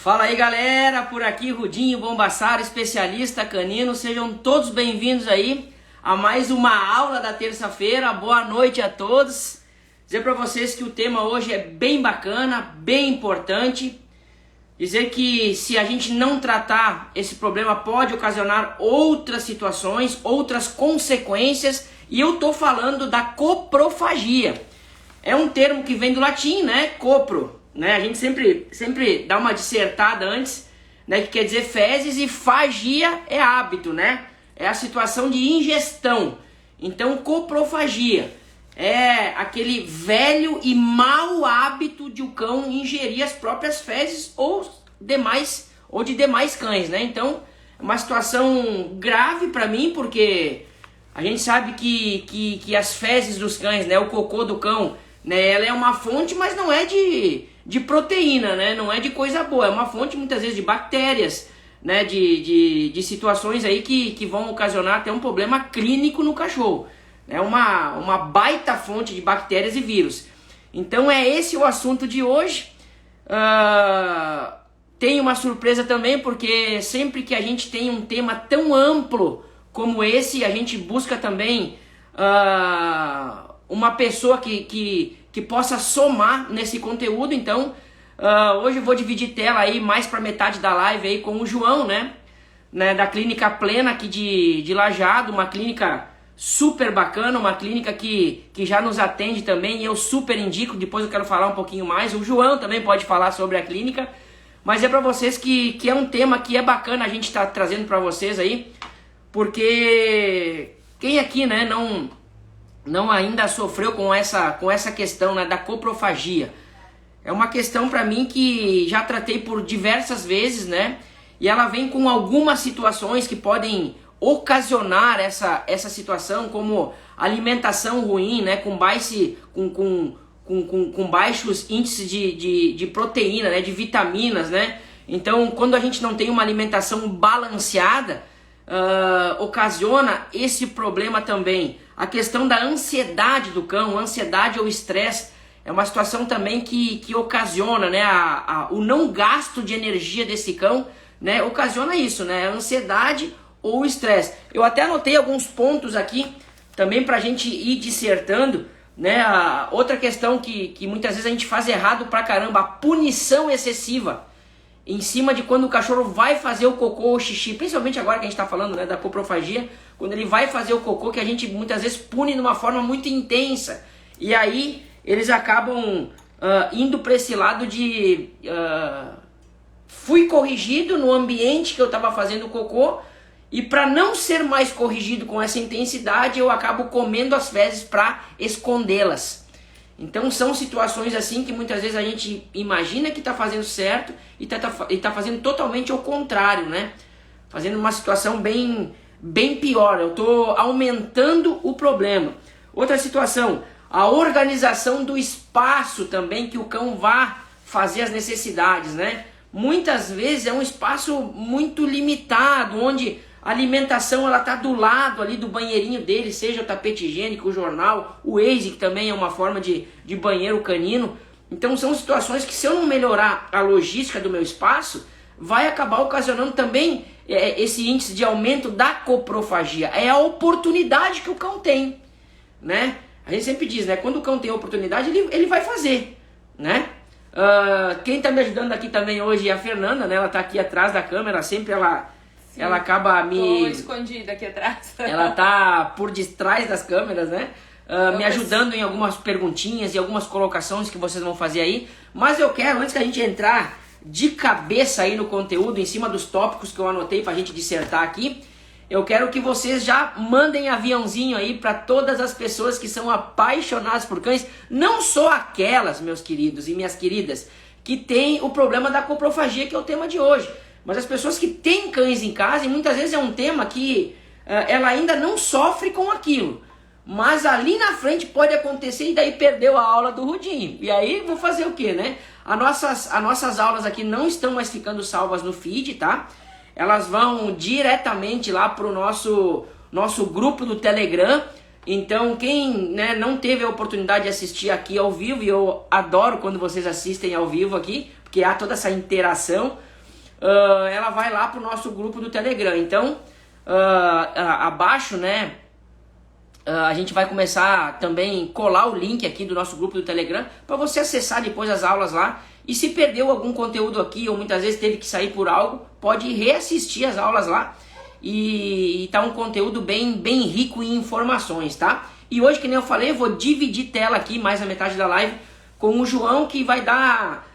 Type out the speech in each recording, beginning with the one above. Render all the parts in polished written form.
Fala aí galera, por aqui Rudinho Bombassaro, especialista canino, sejam todos bem-vindos aí a mais uma aula da terça-feira. Boa noite a todos. Dizer para vocês que o tema hoje é bem bacana, bem importante. Dizer que se a gente não tratar esse problema pode ocasionar outras situações, outras consequências, e eu tô falando da coprofagia. É um termo que vem do latim, né? Copro. Né? A gente sempre dá uma dissertada antes, né? Que quer dizer fezes, e fagia é hábito, né? É a situação de ingestão. Então, coprofagia é aquele velho e mau hábito de o cão ingerir as próprias fezes ou de demais cães, né? Então, é uma situação grave para mim, porque a gente sabe que as fezes dos cães, né? O cocô do cão, né? Ela é uma fonte, mas não é de proteína, né? Não é de coisa boa, é uma fonte muitas vezes de bactérias, né? De situações aí que vão ocasionar até um problema clínico no cachorro. É uma baita fonte de bactérias e vírus. Então é esse o assunto de hoje. Tem uma surpresa também, porque sempre que a gente tem um tema tão amplo como esse, a gente busca também uma pessoa que possa somar nesse conteúdo. Então hoje eu vou dividir tela aí mais para metade da live aí com o João, né, da Clínica Plena aqui de Lajeado, uma clínica super bacana, uma clínica que já nos atende também, e eu super indico. Depois eu quero falar um pouquinho mais, o João também pode falar sobre a clínica, mas é para vocês que é um tema que é bacana a gente estar trazendo para vocês aí, porque quem aqui, né, não ainda sofreu com essa questão, né, da coprofagia. É uma questão para mim que já tratei por diversas vezes, né? E ela vem com algumas situações que podem ocasionar essa situação, como alimentação ruim, né? Com baixos índices de proteína, né? De vitaminas, né? Então, quando a gente não tem uma alimentação balanceada, ocasiona esse problema também. A questão da ansiedade do cão, ansiedade ou estresse, é uma situação também que ocasiona, né, o não gasto de energia desse cão, né, ocasiona isso, né, a ansiedade ou estresse. Eu até anotei alguns pontos aqui também pra gente ir dissertando, né, outra questão que muitas vezes a gente faz errado pra caramba, a punição excessiva em cima de quando o cachorro vai fazer o cocô ou xixi, principalmente agora que a gente está falando, né, da coprofagia, quando ele vai fazer o cocô, que a gente muitas vezes pune de uma forma muito intensa, e aí eles acabam indo para esse lado de fui corrigido no ambiente que eu estava fazendo o cocô, e para não ser mais corrigido com essa intensidade, eu acabo comendo as fezes para escondê-las. Então são situações assim que muitas vezes a gente imagina que está fazendo certo e tá fazendo totalmente ao contrário, né? Fazendo uma situação bem pior. Eu estou aumentando o problema. Outra situação, a organização do espaço também que o cão vá fazer as necessidades, né? Muitas vezes é um espaço muito limitado, onde a alimentação ela tá do lado ali do banheirinho dele, seja o tapete higiênico, o jornal, o Waze, que também é uma forma de banheiro canino. Então são situações que, se eu não melhorar a logística do meu espaço, vai acabar ocasionando também esse índice de aumento da coprofagia. É a oportunidade que o cão tem, né? A gente sempre diz, né? Quando o cão tem oportunidade, ele vai fazer, né? Quem tá me ajudando aqui também hoje é a Fernanda, né? Ela tá aqui atrás da câmera, sempre ela acaba Tô escondida aqui atrás. Ela tá por detrás das câmeras, né? Me ajudando em algumas perguntinhas e algumas colocações que vocês vão fazer aí. Mas eu quero, antes que a gente entrar de cabeça aí no conteúdo, em cima dos tópicos que eu anotei pra gente dissertar aqui, eu quero que vocês já mandem aviãozinho aí para todas as pessoas que são apaixonadas por cães, não só aquelas, meus queridos e minhas queridas, que tem o problema da coprofagia, que é o tema de hoje, mas as pessoas que têm cães em casa, e muitas vezes é um tema que ela ainda não sofre com aquilo, mas ali na frente pode acontecer e daí perdeu a aula do Rudinho. E aí vou fazer o que, né? As nossas aulas aqui não estão mais ficando salvas no feed, tá? Elas vão diretamente lá pro nosso grupo do Telegram. Então quem, né, não teve a oportunidade de assistir aqui ao vivo, e eu adoro quando vocês assistem ao vivo aqui, porque há toda essa interação, ela vai lá pro nosso grupo do Telegram. Então, abaixo, né, a gente vai começar também colar o link aqui do nosso grupo do Telegram para você acessar depois as aulas lá. E se perdeu algum conteúdo aqui ou muitas vezes teve que sair por algo, pode reassistir as aulas lá. E tá um conteúdo bem rico em informações, tá? E hoje, que nem eu falei, eu vou dividir tela aqui, mais a metade da live, com o João, que vai dar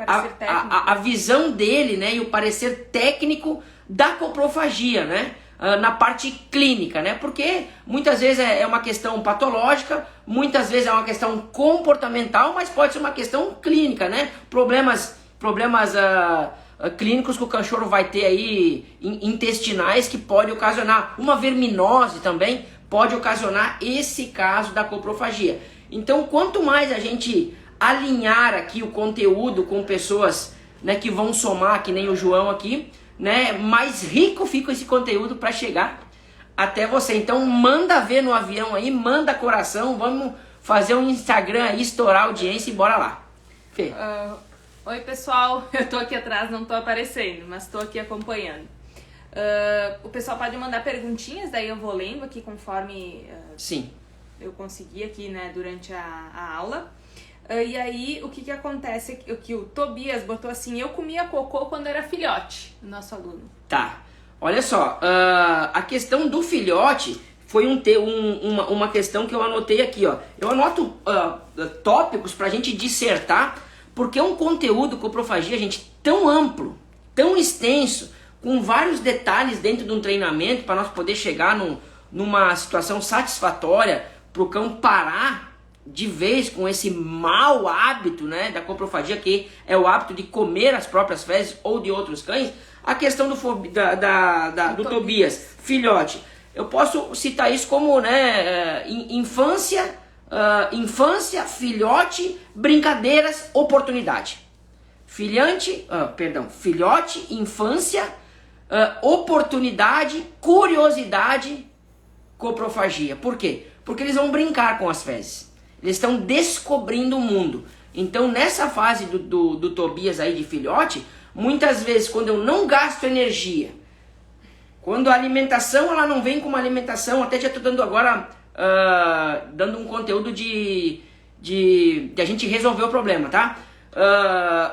a visão dele, né, e o parecer técnico da coprofagia, né, na parte clínica, né, porque muitas vezes é uma questão patológica, muitas vezes é uma questão comportamental, mas pode ser uma questão clínica, né, problemas clínicos que o cachorro vai ter aí, intestinais, que pode ocasionar uma verminose também, pode ocasionar esse caso da coprofagia. Então, quanto mais a gente alinhar aqui o conteúdo com pessoas, né, que vão somar, que nem o João aqui, né, mais rico fica esse conteúdo para chegar até você. Então, manda ver no avião aí, manda coração, vamos fazer um Instagram aí, estourar a audiência e bora lá. Fê. Oi, pessoal, eu tô aqui atrás, não tô aparecendo, mas tô aqui acompanhando. O pessoal pode mandar perguntinhas, daí eu vou lendo aqui conforme Sim. eu conseguir aqui, né, durante a aula. E aí, o que acontece, que o Tobias botou assim, eu comia cocô quando era filhote, o nosso aluno. Tá, olha só, a questão do filhote foi uma questão que eu anotei aqui, ó. Eu anoto tópicos pra gente dissertar, porque é um conteúdo coprofagia, gente, tão amplo, tão extenso, com vários detalhes dentro de um treinamento, para nós poder chegar numa situação satisfatória para o cão parar de vez com esse mau hábito, né, da coprofagia, que é o hábito de comer as próprias fezes ou de outros cães. A questão do Tobias, filhote, eu posso citar isso como, né, infância, filhote, brincadeiras, oportunidade. Filhote, infância, oportunidade, curiosidade, coprofagia. Por quê? Porque eles vão brincar com as fezes. Eles estão descobrindo o mundo. Então, nessa fase do Tobias aí de filhote, muitas vezes, quando eu não gasto energia, quando a alimentação ela não vem com uma alimentação, até já estou dando agora, dando um conteúdo de a gente resolver o problema, tá?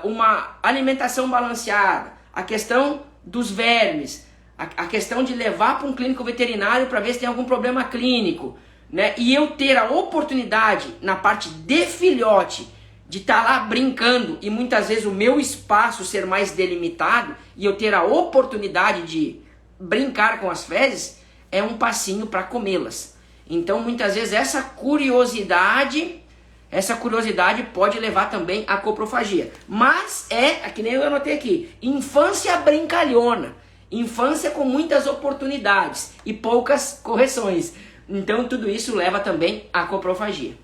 Uma alimentação balanceada, a questão dos vermes, a questão de levar para um clínico veterinário para ver se tem algum problema clínico, né? E eu ter a oportunidade na parte de filhote de estar lá brincando e muitas vezes o meu espaço ser mais delimitado e eu ter a oportunidade de brincar com as fezes, é um passinho para comê-las. Então muitas vezes essa curiosidade pode levar também à coprofagia. Mas que nem eu anotei aqui, infância brincalhona, infância com muitas oportunidades e poucas correções. Então tudo isso leva também à coprofagia.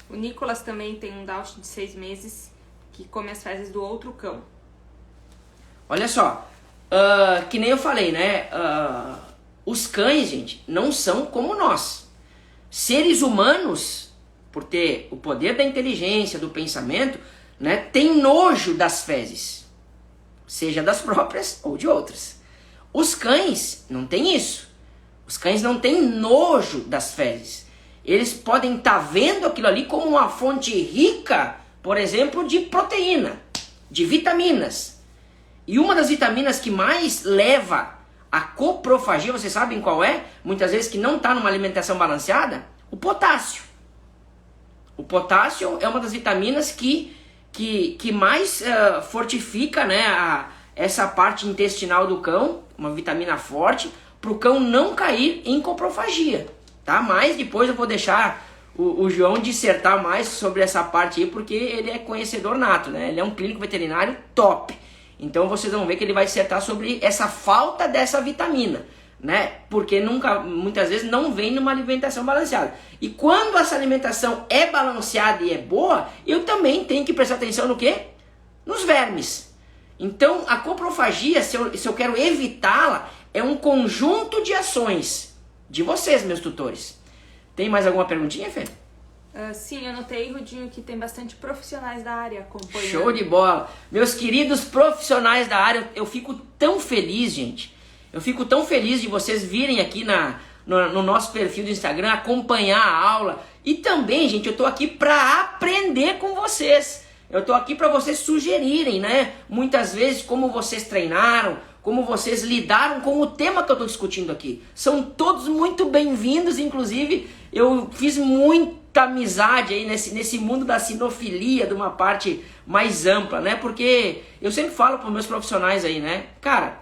O Nicolas também tem um Dalton de 6 meses que come as fezes do outro cão. Olha só, que nem eu falei, né? Os cães, gente, não são como nós. Seres humanos, por ter o poder da inteligência, do pensamento, né, tem nojo das fezes, seja das próprias ou de outras. Os cães não têm isso. Os cães não têm nojo das fezes. Eles podem estar vendo aquilo ali como uma fonte rica, por exemplo, de proteína, de vitaminas. E uma das vitaminas que mais leva a coprofagia, vocês sabem qual é? Muitas vezes que não está numa alimentação balanceada, o potássio. O potássio é uma das vitaminas que mais fortifica, né, essa parte intestinal do cão, uma vitamina forte, para o cão não cair em coprofagia, tá? Mas depois eu vou deixar o João dissertar mais sobre essa parte aí, porque ele é conhecedor nato, né? Ele é um clínico veterinário top. Então vocês vão ver que ele vai dissertar sobre essa falta dessa vitamina, né? Porque muitas vezes não vem numa alimentação balanceada. E quando essa alimentação é balanceada e é boa, eu também tenho que prestar atenção no quê? Nos vermes. Então a coprofagia, se eu quero evitá-la, é um conjunto de ações de vocês, meus tutores. Tem mais alguma perguntinha, Fê? Sim, eu notei, Rudinho, que tem bastante profissionais da área acompanhando. Show de bola. Meus queridos profissionais da área, eu fico tão feliz, gente. Eu fico tão feliz de vocês virem aqui no nosso perfil do Instagram, acompanhar a aula. E também, gente, eu tô aqui para aprender com vocês. Eu tô aqui para vocês sugerirem, né? Muitas vezes como vocês treinaram, como vocês lidaram com o tema que eu tô discutindo aqui. São todos muito bem-vindos, inclusive eu fiz muita amizade aí nesse mundo da sinofilia, de uma parte mais ampla, né? Porque eu sempre falo para meus profissionais aí, né? Cara,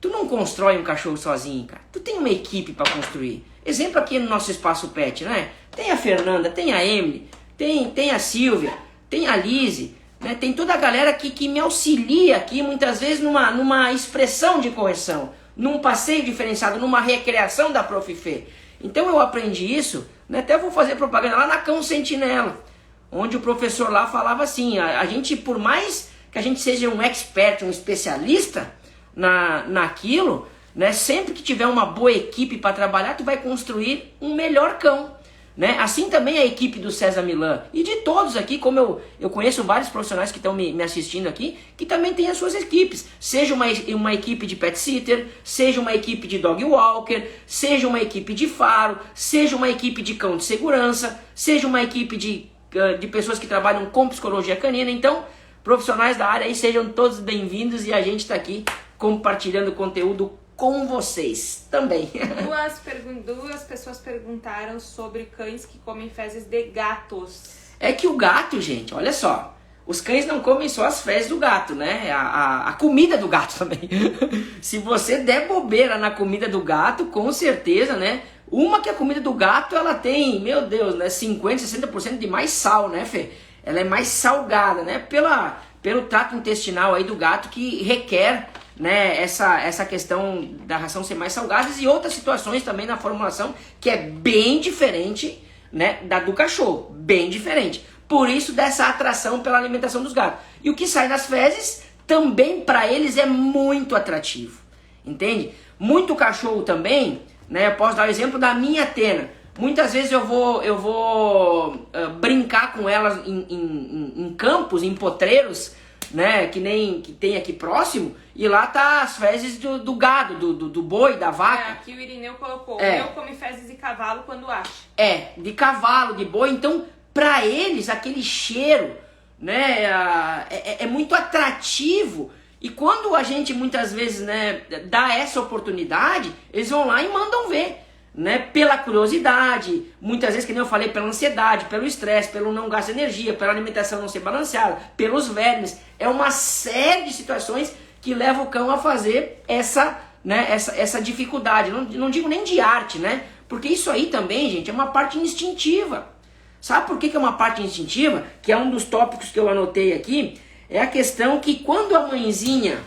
tu não constrói um cachorro sozinho, cara. Tu tem uma equipe para construir. Exemplo aqui no nosso espaço pet, né? Tem a Fernanda, tem a Emily, tem a Silvia, tem a Lise, né? Tem toda a galera que me auxilia aqui, muitas vezes numa expressão de correção, num passeio diferenciado, numa recreação da Prof. Fê. Então eu aprendi isso, né? Até vou fazer propaganda lá na Cão Sentinela, onde o professor lá falava assim, a gente, por mais que a gente seja um expert, um especialista naquilo, né? Sempre que tiver uma boa equipe para trabalhar, tu vai construir um melhor cão, né? Assim também a equipe do César Milan e de todos aqui, como eu conheço vários profissionais que estão me assistindo aqui, que também têm as suas equipes, seja uma equipe de pet sitter, seja uma equipe de dog walker, seja uma equipe de faro, seja uma equipe de cão de segurança, seja uma equipe de pessoas que trabalham com psicologia canina. Então, profissionais da área aí, sejam todos bem-vindos e a gente está aqui compartilhando conteúdo com vocês também. Duas pessoas perguntaram sobre cães que comem fezes de gatos. É que o gato, gente, olha só, os cães não comem só as fezes do gato, né? A comida do gato também. Se você der bobeira na comida do gato, com certeza, né? Uma que a comida do gato, ela tem, meu Deus, né? 50, 60% de mais sal, né, Fê? Ela é mais salgada, né? Pelo trato intestinal aí do gato, que requer, né, essa questão da ração ser mais salgada, e outras situações também na formulação que é bem diferente, né, da do cachorro, bem diferente. Por isso dessa atração pela alimentação dos gatos. E o que sai nas fezes também para eles é muito atrativo, entende? Muito cachorro também, né, eu posso dar o exemplo da minha Atena. Muitas vezes eu vou brincar com elas em campos, em potreiros, né, que tem aqui próximo, e lá tá as fezes do gado, do boi, da vaca. Aqui o Irineu colocou, o meu come fezes de cavalo quando acha. De cavalo, de boi, então para eles aquele cheiro, né, é muito atrativo, e quando a gente muitas vezes, né, dá essa oportunidade, eles vão lá e mandam ver. Né, pela curiosidade, muitas vezes, que nem eu falei, pela ansiedade, pelo estresse, pelo não gasto de energia, pela alimentação não ser balanceada, pelos vermes. É uma série de situações que levam o cão a fazer essa dificuldade. Não digo nem de arte, né? Porque isso aí também, gente, é uma parte instintiva. Sabe por que é uma parte instintiva? Que é um dos tópicos que eu anotei aqui. É a questão que quando a mãezinha,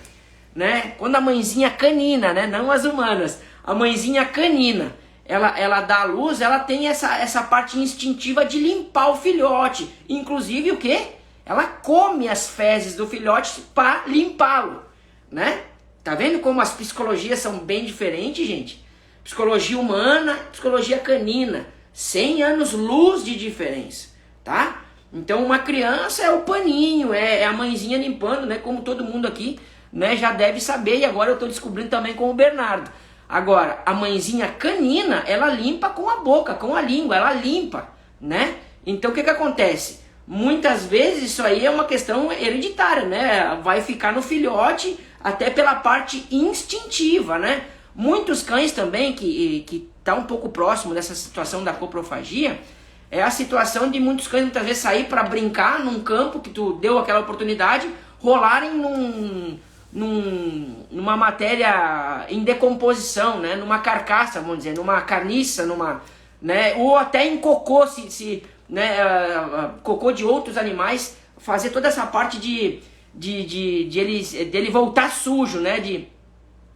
né? Quando a mãezinha canina, né? Não as humanas, a mãezinha canina, ela dá à luz, ela tem essa parte instintiva de limpar o filhote. Inclusive o quê? Ela come as fezes do filhote para limpá-lo, né? Tá vendo como as psicologias são bem diferentes, gente? Psicologia humana, psicologia canina, 100 anos luz de diferença, tá? Então uma criança é o paninho, é a mãezinha limpando, né? Como todo mundo aqui, né, já deve saber, e agora eu tô descobrindo também com o Bernardo. Agora, a mãezinha canina, ela limpa com a boca, com a língua, ela limpa, né? Então o que acontece? Muitas vezes isso aí é uma questão hereditária, né? Vai ficar no filhote até pela parte instintiva, né? Muitos cães também que tá um pouco próximo dessa situação da coprofagia, é a situação de muitos cães muitas vezes sair para brincar num campo que tu deu aquela oportunidade, rolarem numa matéria em decomposição, né? Numa carcaça, vamos dizer, numa carniça, né? Ou até em cocô, cocô de outros animais, fazer toda essa parte de ele voltar sujo, né?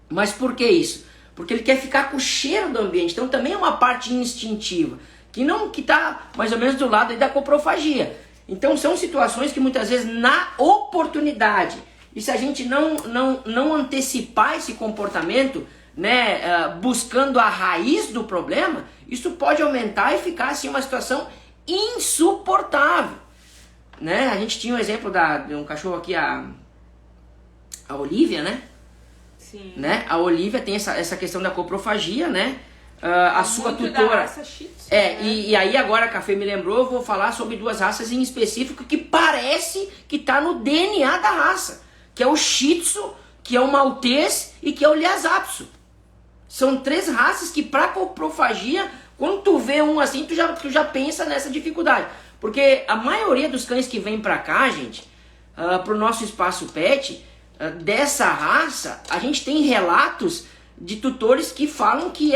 Mas por que isso? Porque ele quer ficar com o cheiro do ambiente. Então também é uma parte instintiva, que está mais ou menos do lado aí da coprofagia. Então são situações que muitas vezes na oportunidade, e se a gente não antecipar esse comportamento, né, buscando a raiz do problema, isso pode aumentar e ficar assim uma situação insuportável, né? A gente tinha um exemplo de um cachorro aqui, a Olivia, né? Sim. Né? A Olivia tem essa questão da coprofagia, né? A sua tutora. Da raça Shih Tzu, né? né? E aí agora a Café me lembrou, eu vou falar sobre duas raças em específico que parece que tá no DNA da raça, que é o Shih Tzu, que é o Maltês e que é o Lhasa Apso. São 3 raças que para coprofagia, quando tu vê um assim, tu já pensa nessa dificuldade. Porque a maioria dos cães que vem pra cá, gente, pro nosso espaço pet, dessa raça, a gente tem relatos de tutores que falam que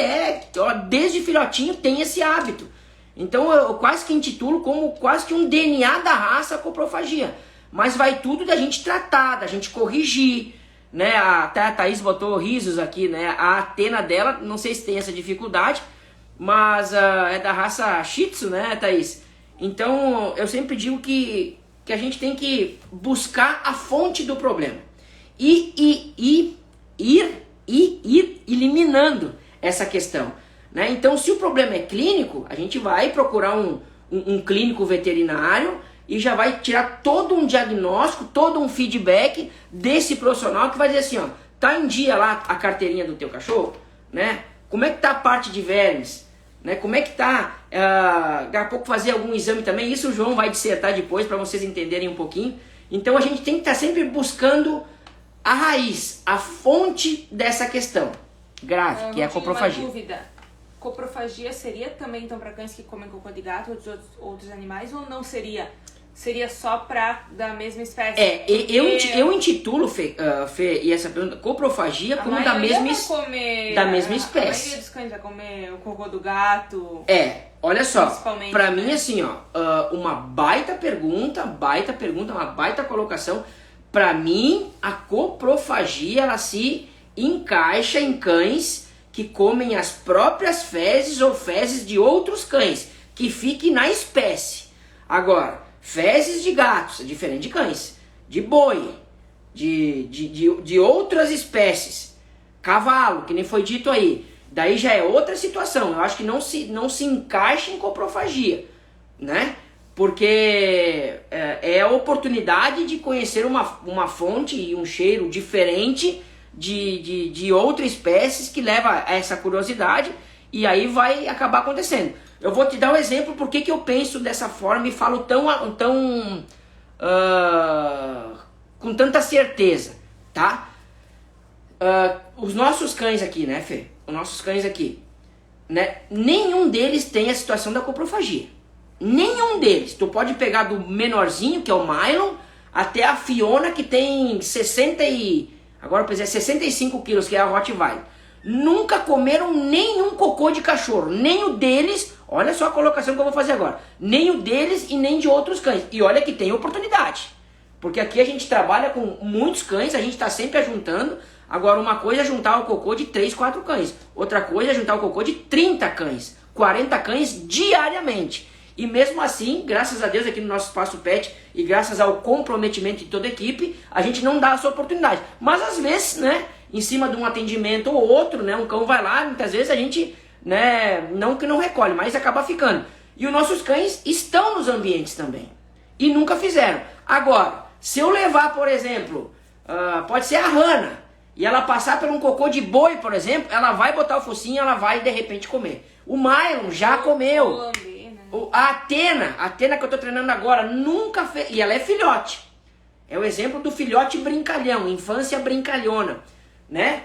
desde filhotinho tem esse hábito. Então eu quase que intitulo como quase que um DNA da raça a coprofagia. Mas vai tudo da gente tratar, da gente corrigir, né? Até a Thaís botou risos aqui, né? A Atena dela, não sei se tem essa dificuldade, mas é da raça Shih Tzu, né, Thaís? Então eu sempre digo que a gente tem que buscar a fonte do problema e ir eliminando essa questão, né? Então, se o problema é clínico, a gente vai procurar um clínico veterinário e já vai tirar todo um diagnóstico, todo um feedback desse profissional que vai dizer assim, ó, tá em dia lá a carteirinha do teu cachorro, né? Como é que tá a parte de vermes, né? Como é que tá, daqui a pouco fazer algum exame também, isso o João vai dissertar depois para vocês entenderem um pouquinho. Então a gente tem que estar sempre buscando a raiz, a fonte dessa questão grave, que é a coprofagia. Uma dúvida. Coprofagia seria também então para cães que comem cocô de gato ou de outros animais, ou não seria? Seria só para da mesma espécie? Eu intitulo, Fê, e essa pergunta, coprofagia como da mesma espécie. A maioria dos cães vai comer o cocô do gato. Olha só, pra mim assim, ó, uma baita pergunta, uma baita colocação. Pra mim, a coprofagia, ela se encaixa em cães que comem as próprias fezes ou fezes de outros cães, que fiquem na espécie. Agora, fezes de gatos, é diferente de cães, de boi, de outras espécies, cavalo, que nem foi dito aí, daí já é outra situação. Eu acho que não se encaixa em coprofagia, né? Porque é a oportunidade de conhecer uma fonte e um cheiro diferente de outra espécie que leva a essa curiosidade, e aí vai acabar acontecendo. Eu vou te dar um exemplo porque que eu penso dessa forma e falo com tanta certeza, tá? Os nossos cães aqui, né, Fê? Os nossos cães aqui, né? Nenhum deles tem a situação da coprofagia. Nenhum deles. Tu pode pegar do menorzinho, que é o Mylon, até a Fiona, que tem 65 quilos, que é a Rottweiler. Nunca comeram nenhum cocô de cachorro. Nem o deles, olha só a colocação que eu vou fazer agora. Nem o deles e nem de outros cães. E olha que tem oportunidade. Porque aqui a gente trabalha com muitos cães, a gente está sempre ajuntando. Agora, uma coisa é juntar o cocô de 3, 4 cães. Outra coisa é juntar o cocô de 30 cães. 40 cães diariamente. E mesmo assim, graças a Deus aqui no nosso Espaço Pet e graças ao comprometimento de toda a equipe, a gente não dá essa oportunidade. Mas às vezes, né, em cima de um atendimento ou outro, né, um cão vai lá, muitas vezes a gente, né, não que não recolhe, mas acaba ficando. E os nossos cães estão nos ambientes também. E nunca fizeram. Agora, se eu levar, por exemplo, pode ser a Hannah, e ela passar por um cocô de boi, por exemplo, ela vai botar o focinho e ela vai de repente comer. O Mylon já comeu. A Atena que eu tô treinando agora, nunca fez, e ela é filhote. É o exemplo do filhote brincalhão, infância brincalhona, né?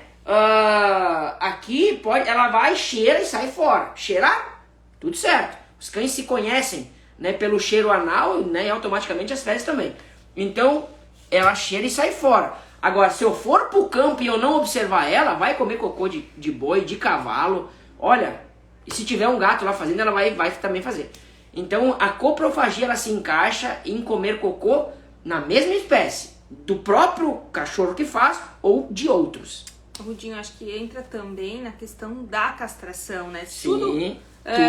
Aqui ela vai, cheira e sai fora. Cheirar, tudo certo. Os cães se conhecem, né, pelo cheiro anal, né, e automaticamente as fezes também. Então, ela cheira e sai fora. Agora, se eu for pro campo e eu não observar ela, vai comer cocô de boi, de cavalo, olha... E se tiver um gato lá fazendo, ela vai também fazer. Então, a coprofagia, ela se encaixa em comer cocô na mesma espécie. Do próprio cachorro que faz ou de outros. Rudinho, acho que entra também na questão da castração, né? Sim,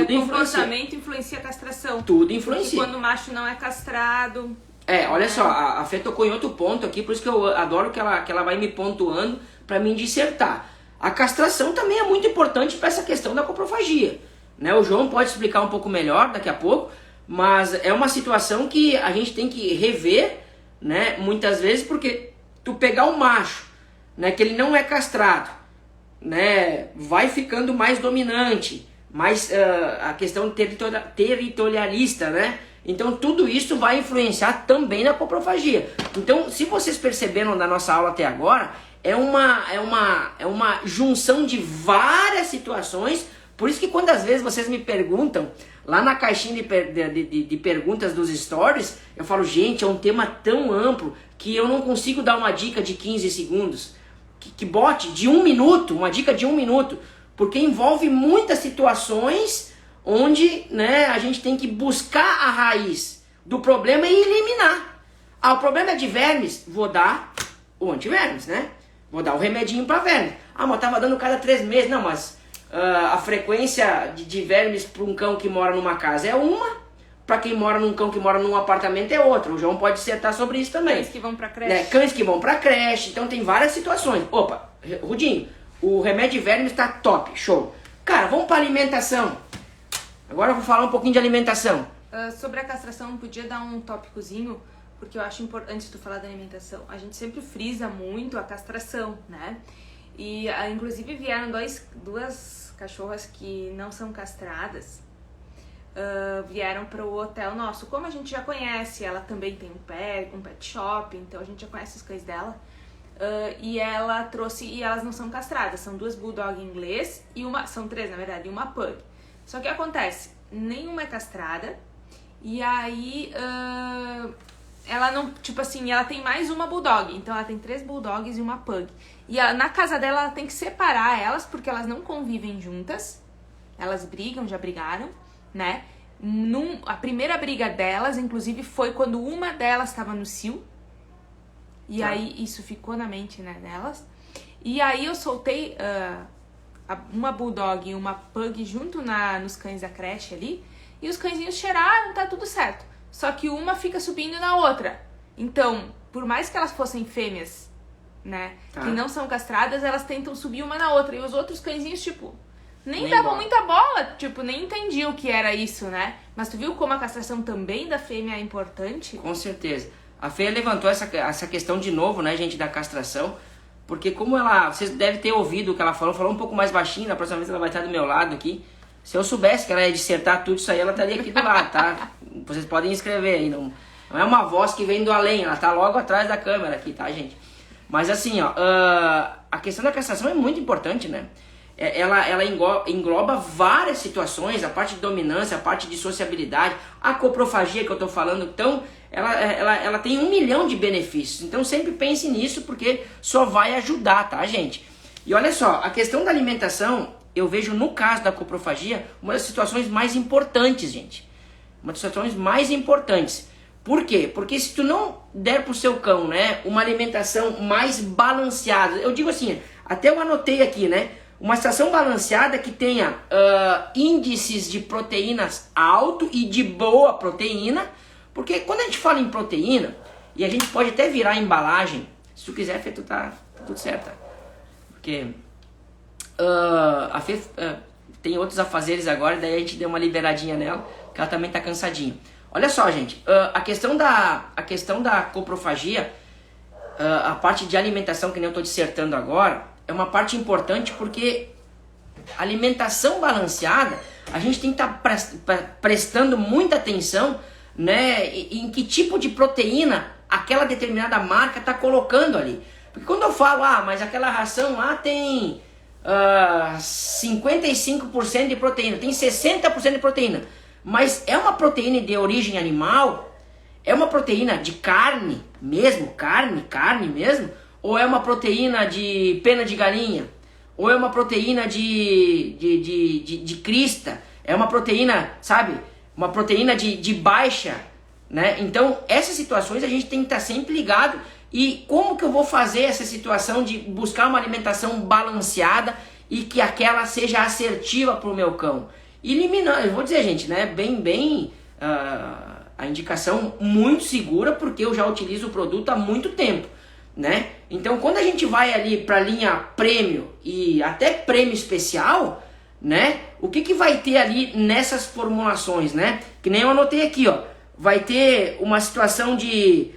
tudo comportamento influencia a castração. Tudo influencia. Porque quando o macho não é castrado... Olha só, a Fê tocou em outro ponto aqui, por isso que eu adoro que ela vai me pontuando para mim dissertar. A castração também é muito importante para essa questão da coprofagia, né? O João pode explicar um pouco melhor daqui a pouco, Mas é uma situação que a gente tem que rever, né, muitas vezes, porque tu pegar um macho, né, que ele não é castrado, né, vai ficando mais dominante, mais a questão territorialista, né? Então tudo isso vai influenciar também na coprofagia. Então, se vocês perceberam da nossa aula até agora, é uma junção de várias situações. Por isso que quando às vezes vocês me perguntam, lá na caixinha de perguntas dos stories, eu falo, gente, é um tema tão amplo que eu não consigo dar uma dica de 15 segundos. Que bote de 1 minuto, uma dica de 1 minuto, porque envolve muitas situações onde, né, a gente tem que buscar a raiz do problema e eliminar. Ah, o problema é de vermes, vou dar o antivermes, né? Vou dar o remedinho para vermes. Ah, mas eu tava dando cada 3 meses. Não, mas a frequência de vermes para um cão que mora numa casa é uma, para quem mora num cão que mora num apartamento é outra. O João pode dissertar sobre isso também. Cães que vão pra creche. Né? Cães que vão pra creche. Então tem várias situações. Opa, Rudinho, o remédio de vermes tá top, show. Cara, vamos pra alimentação. Agora eu vou falar um pouquinho de alimentação. Sobre a castração, podia dar um tópicozinho, porque eu acho importante, antes de tu falar da alimentação, a gente sempre frisa muito a castração, né? E inclusive vieram duas cachorras que não são castradas, vieram para o hotel nosso. Como a gente já conhece, ela também tem um pet shop, então a gente já conhece os cães dela. E ela trouxe, e elas não são castradas, são 2 bulldog inglês e são 3 na verdade, e uma pug. Só que acontece, nenhuma é castrada, e aí ela não, tipo assim, ela tem mais uma bulldog, então ela tem 3 bulldogs e uma pug. E na casa dela ela tem que separar elas, porque elas não convivem juntas, elas brigam, já brigaram, né? A primeira briga delas, inclusive, foi quando uma delas estava no cio, e aí isso ficou na mente, né, delas. E aí eu soltei uma bulldog e uma pug junto nos cães da creche ali, e os cãezinhos cheiraram, tá tudo certo. Só que uma fica subindo na outra. Então, por mais que elas fossem fêmeas, né, que não são castradas, elas tentam subir uma na outra. E os outros cãezinhos, tipo, nem davam muita bola, tipo, nem entendiam o que era isso, né? Mas tu viu como a castração também da fêmea é importante? Com certeza. A Fê levantou essa questão de novo, né, gente, da castração. Porque como vocês devem ter ouvido o que ela falou um pouco mais baixinho, na próxima vez ela vai estar do meu lado aqui. Se eu soubesse que ela ia dissertar tudo isso aí, ela estaria aqui do lado, tá? Vocês podem escrever aí, não é uma voz que vem do além, ela tá logo atrás da câmera aqui, tá, gente? Mas assim, ó, a questão da castração é muito importante, né? Ela engloba várias situações, a parte de dominância, a parte de sociabilidade, a coprofagia que eu tô falando, então ela tem 1 milhão de benefícios. Então sempre pense nisso, porque só vai ajudar, tá, gente? E olha só, a questão da alimentação, eu vejo no caso da coprofagia uma das situações mais importantes, gente. Uma das situações mais importantes. Por quê? Porque se tu não der pro seu cão, né, uma alimentação mais balanceada, eu digo assim, até eu anotei aqui, né, uma situação balanceada que tenha índices de proteínas alto e de boa proteína, porque quando a gente fala em proteína, e a gente pode até virar a embalagem, se tu quiser, Fê, tá tudo certo, tá? Porque a Fê tem outros afazeres agora, daí a gente deu uma liberadinha nela, que ela também tá cansadinha. Olha só, gente, a questão da coprofagia, a parte de alimentação que nem eu tô dissertando agora, é uma parte importante porque alimentação balanceada, a gente tem que estar prestando muita atenção, né, em que tipo de proteína aquela determinada marca está colocando ali. Porque quando eu falo, mas aquela ração lá tem 55% de proteína, tem 60% de proteína, mas é uma proteína de origem animal, é uma proteína de carne mesmo, carne mesmo, ou é uma proteína de pena de galinha, ou é uma proteína de crista, é uma proteína, sabe, uma proteína de baixa, né? Então essas situações a gente tem que estar sempre ligado. E como que eu vou fazer essa situação de buscar uma alimentação balanceada e que aquela seja assertiva para o meu cão? Eliminando, eu vou dizer, gente, né, a indicação muito segura, porque eu já utilizo o produto há muito tempo, né? Então quando a gente vai ali para a linha prêmio e até prêmio especial, né? O que vai ter ali nessas formulações, né? Que nem eu anotei aqui, ó. Vai ter uma situação de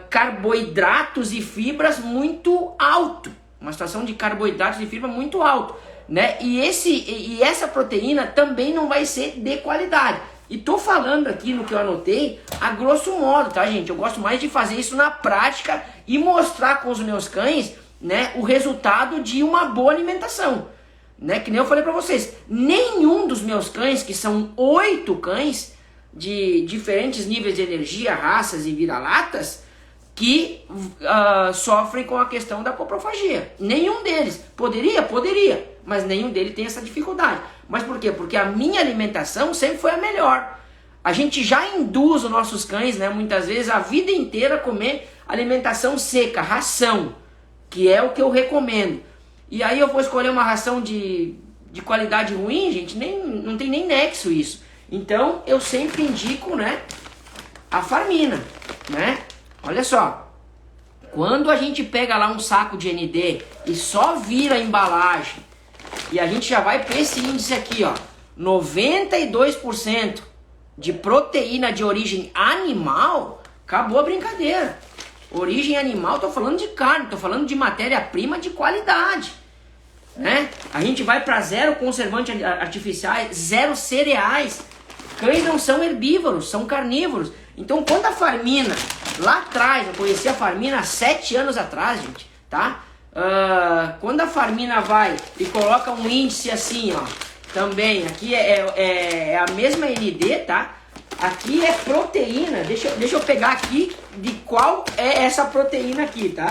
carboidratos e fibras muito alto. Uma situação de carboidratos e fibra muito alto, né? E essa proteína também não vai ser de qualidade. E tô falando aqui no que eu anotei a grosso modo, tá, gente? Eu gosto mais de fazer isso na prática e mostrar com os meus cães, né, o resultado de uma boa alimentação, né? Que nem eu falei pra vocês, nenhum dos meus cães, que são 8 cães de diferentes níveis de energia, raças e vira-latas, que sofrem com a questão da coprofagia. Nenhum deles. Poderia, mas nenhum deles tem essa dificuldade. Mas por quê? Porque a minha alimentação sempre foi a melhor. A gente já induz os nossos cães, né, muitas vezes, a vida inteira a comer alimentação seca, ração, que é o que eu recomendo. E aí eu vou escolher uma ração de qualidade ruim, gente, não tem nem nexo isso. Então eu sempre indico, né, a Farmina, né? Olha só, quando a gente pega lá um saco de ND e só vira a embalagem, e a gente já vai para esse índice aqui, ó, 92% de proteína de origem animal, acabou a brincadeira. Origem animal, tô falando de carne, tô falando de matéria-prima de qualidade, né? A gente vai para 0 conservantes artificiais, 0 cereais. Cães não são herbívoros, são carnívoros. Então, quando a Farmina, lá atrás, eu conheci a Farmina há 7 anos atrás, gente, tá? Quando a Farmina vai e coloca um índice assim, ó, também, aqui é a mesma ND, tá? Aqui é proteína, deixa eu pegar aqui de qual é essa proteína aqui, tá?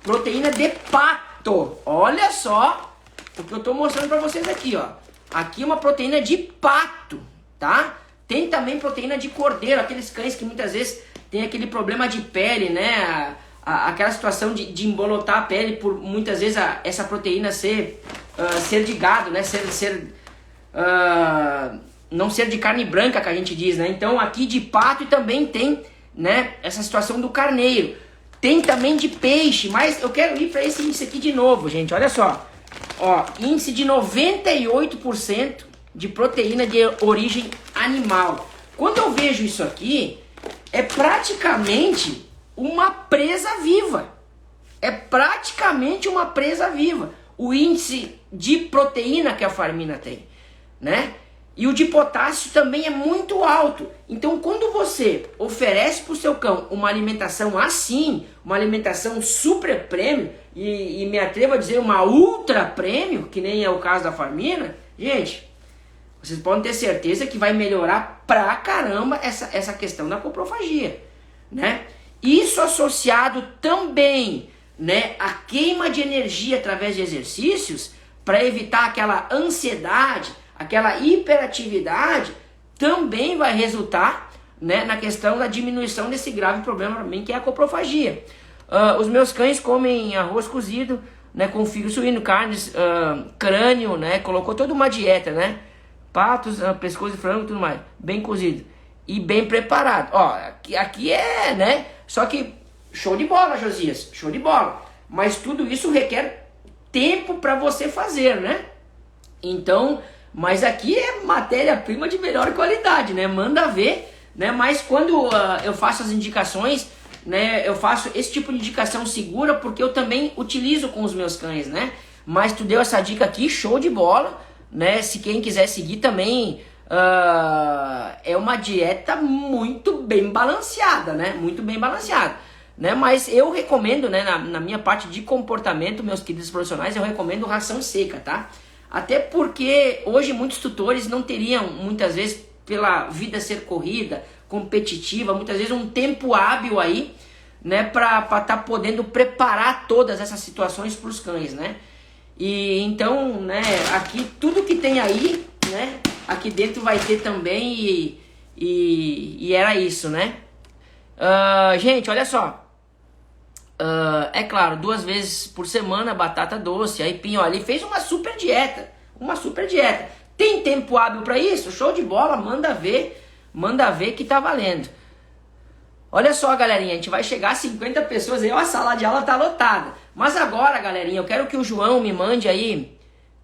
Proteína de pato, olha só o que eu tô mostrando pra vocês aqui, ó. Aqui é uma proteína de pato, tá? Tem também proteína de cordeiro, aqueles cães que muitas vezes tem aquele problema de pele, né? Aquela situação de embolotar a pele por muitas vezes essa proteína ser de gado, né? Não ser de carne branca, que a gente diz, né? Então aqui de pato e também tem, né, essa situação do carneiro. Tem também de peixe, mas eu quero ir para esse índice aqui de novo, gente. Olha só. Ó, índice de 98% de proteína de origem animal. Quando eu vejo isso aqui, é praticamente uma presa viva. É praticamente uma presa viva. O índice de proteína que a Farmina tem, né? E o de potássio também é muito alto. Então, quando você oferece para o seu cão uma alimentação assim, uma alimentação super prêmio, e me atrevo a dizer uma ultra prêmio, que nem é o caso da Farmina, gente, vocês podem ter certeza que vai melhorar pra caramba essa questão da coprofagia, né? Isso associado também, né, a queima de energia através de exercícios, para evitar aquela ansiedade, aquela hiperatividade, também vai resultar, né, na questão da diminuição desse grave problema para mim, que é a coprofagia. Os meus cães comem arroz cozido, né, com fígado suíno, carnes, crânio, né, colocou toda uma dieta, né, patos, pescoço de frango, tudo mais, bem cozido e bem preparado. Ó, aqui é, né, só que show de bola, Josias, show de bola. Mas tudo isso requer tempo para você fazer, né? Então, mas aqui é matéria-prima de melhor qualidade, né? Manda ver, né? Mas quando eu faço as indicações, né? Eu faço esse tipo de indicação segura porque eu também utilizo com os meus cães, né? Mas tu deu essa dica aqui, show de bola, né? Se quem quiser seguir também, é uma dieta muito bem balanceada, né? Muito bem balanceada, né? Mas eu recomendo, né? Na minha parte de comportamento, meus queridos profissionais, eu recomendo ração seca, tá? Até porque hoje muitos tutores não teriam, muitas vezes, pela vida ser corrida, competitiva, muitas vezes um tempo hábil aí, né, para tá podendo preparar todas essas situações para os cães, né? E então, né, aqui tudo que tem aí, né, aqui dentro vai ter também e era isso, né? Gente, olha só. É claro, 2 vezes por semana, batata doce, aipim, ó, ele fez uma super dieta, Tem tempo hábil para isso? Show de bola, manda ver que tá valendo. Olha só, galerinha, a gente vai chegar a 50 pessoas aí, ó, a sala de aula tá lotada. Mas agora, galerinha, eu quero que o João me mande aí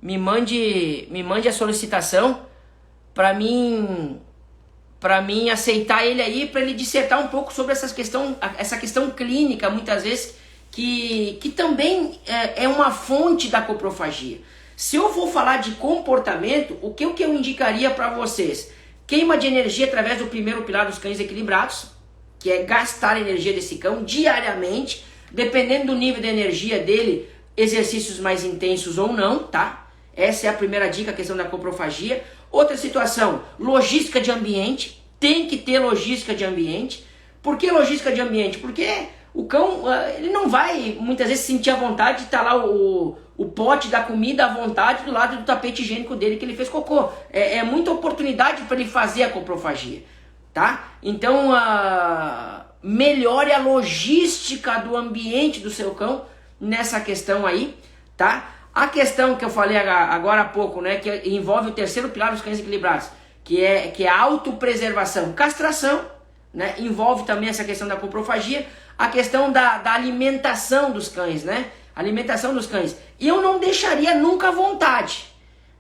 me mande a solicitação para mim aceitar ele aí, para ele dissertar um pouco sobre essa questão clínica, muitas vezes, que também é uma fonte da coprofagia. Se eu for falar de comportamento, o que eu indicaria para vocês? Queima de energia através do primeiro pilar dos cães equilibrados, que é gastar energia desse cão diariamente, dependendo do nível de energia dele, exercícios mais intensos ou não, tá? Essa é a primeira dica, a questão da coprofagia. Outra situação, logística de ambiente. Tem que ter logística de ambiente. Por que logística de ambiente? Porque o cão, ele não vai muitas vezes sentir a vontade de estar lá o pote da comida à vontade do lado do tapete higiênico dele que ele fez cocô. É muita oportunidade para ele fazer a coprofagia, tá? Então, melhore a logística do ambiente do seu cão nessa questão aí, tá? A questão que eu falei agora há pouco, né, que envolve o terceiro pilar dos cães equilibrados, que é a autopreservação, castração, né, envolve também essa questão da coprofagia, a questão da alimentação dos cães, né, alimentação dos cães. E eu não deixaria nunca à vontade,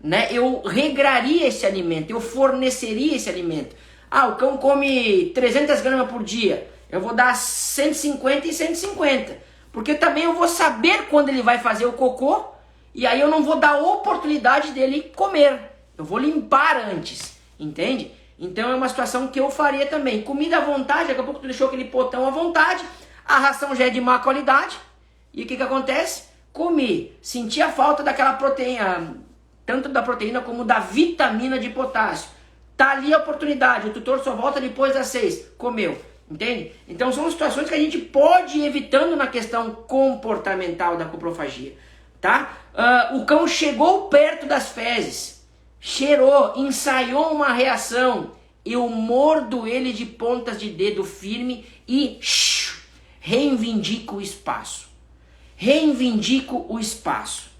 né, eu regraria esse alimento, eu forneceria esse alimento. O cão come 300 gramas por dia, eu vou dar 150 e 150, porque também eu vou saber quando ele vai fazer o cocô, e aí eu não vou dar oportunidade dele comer. Eu vou limpar antes, entende? Então é uma situação que eu faria também. Comida à vontade, daqui a pouco tu deixou aquele potão à vontade, a ração já é de má qualidade. E o que acontece? Comi, senti a falta daquela proteína, tanto da proteína como da vitamina de potássio. Tá ali a oportunidade, o tutor só volta depois das 6, comeu. Entende? Então são situações que a gente pode ir evitando na questão comportamental da coprofagia. Tá? O cão chegou perto das fezes, cheirou, ensaiou uma reação, eu mordo ele de pontas de dedo firme e reivindico o espaço. Reivindico o espaço.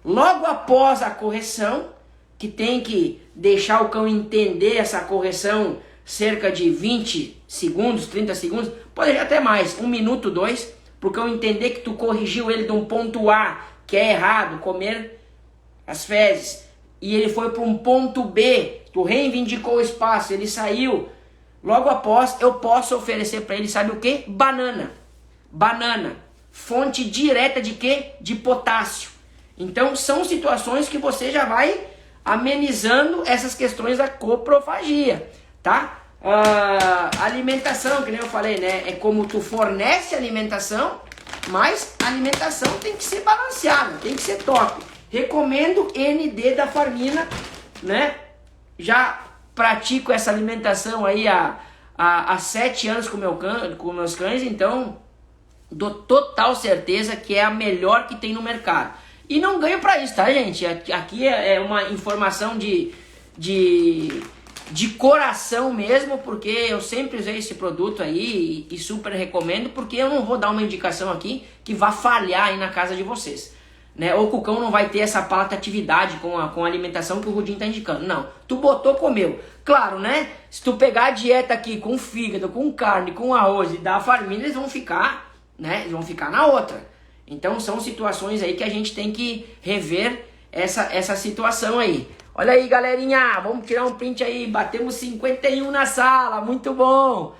Logo após a correção, que tem que deixar o cão entender essa correção cerca de 20 segundos, 30 segundos, pode até mais, 1 minuto, 2, para o cão entender que tu corrigiu ele de um ponto A, que é errado, comer as fezes, e ele foi para um ponto B, tu reivindicou o espaço, ele saiu. Logo após, eu posso oferecer para ele, sabe o que? Banana. Banana. Fonte direta de quê? De potássio. Então, são situações que você já vai amenizando essas questões da coprofagia, tá? Alimentação, que nem eu falei, né? É como tu fornece alimentação, mas a alimentação tem que ser balanceada, tem que ser top. Recomendo ND da Farmina, né? Já pratico essa alimentação aí há 7 anos com meus cães, então dou total certeza que é a melhor que tem no mercado. E não ganho pra isso, tá, gente? Aqui é uma informação de coração mesmo, porque eu sempre usei esse produto aí e super recomendo, porque eu não vou dar uma indicação aqui que vá falhar aí na casa de vocês, né? Ou que o cão não vai ter essa palatatividade com a alimentação que o Rudinho tá indicando. Não, tu botou, comeu. Claro, né? Se tu pegar a dieta aqui com fígado, com carne, com arroz e dar a Farmina, eles vão ficar, né? Eles vão ficar na outra. Então são situações aí que a gente tem que rever essa situação aí. Olha aí, galerinha, vamos tirar um print aí, batemos 51 na sala, muito bom.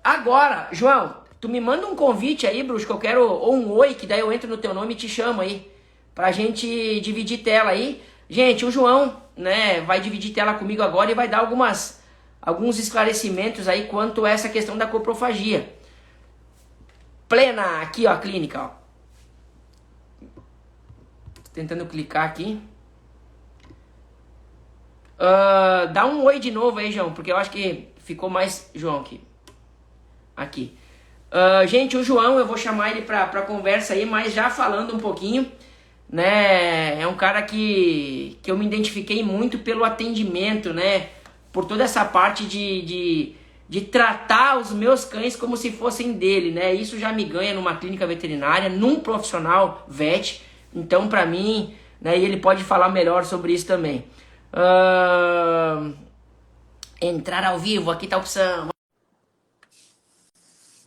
Agora, João, tu me manda um convite aí, bruxo, que eu quero, ou um oi, que daí eu entro no teu nome e te chamo aí, pra gente dividir tela aí. Gente, o João, né, vai dividir tela comigo agora e vai dar alguns esclarecimentos aí quanto a essa questão da coprofagia. Plena, aqui ó, a clínica, ó. Tô tentando clicar aqui. Dá um oi de novo aí, João, porque eu acho que ficou mais João aqui. Gente, o João, eu vou chamar ele pra conversa aí, mas já falando um pouquinho, né? É um cara que eu me identifiquei muito pelo atendimento, né? Por toda essa parte de tratar os meus cães como se fossem dele, né? Isso já me ganha numa clínica veterinária, num profissional vet. Então, pra mim, né? E ele pode falar melhor sobre isso também. Entrar ao vivo, aqui tá a opção.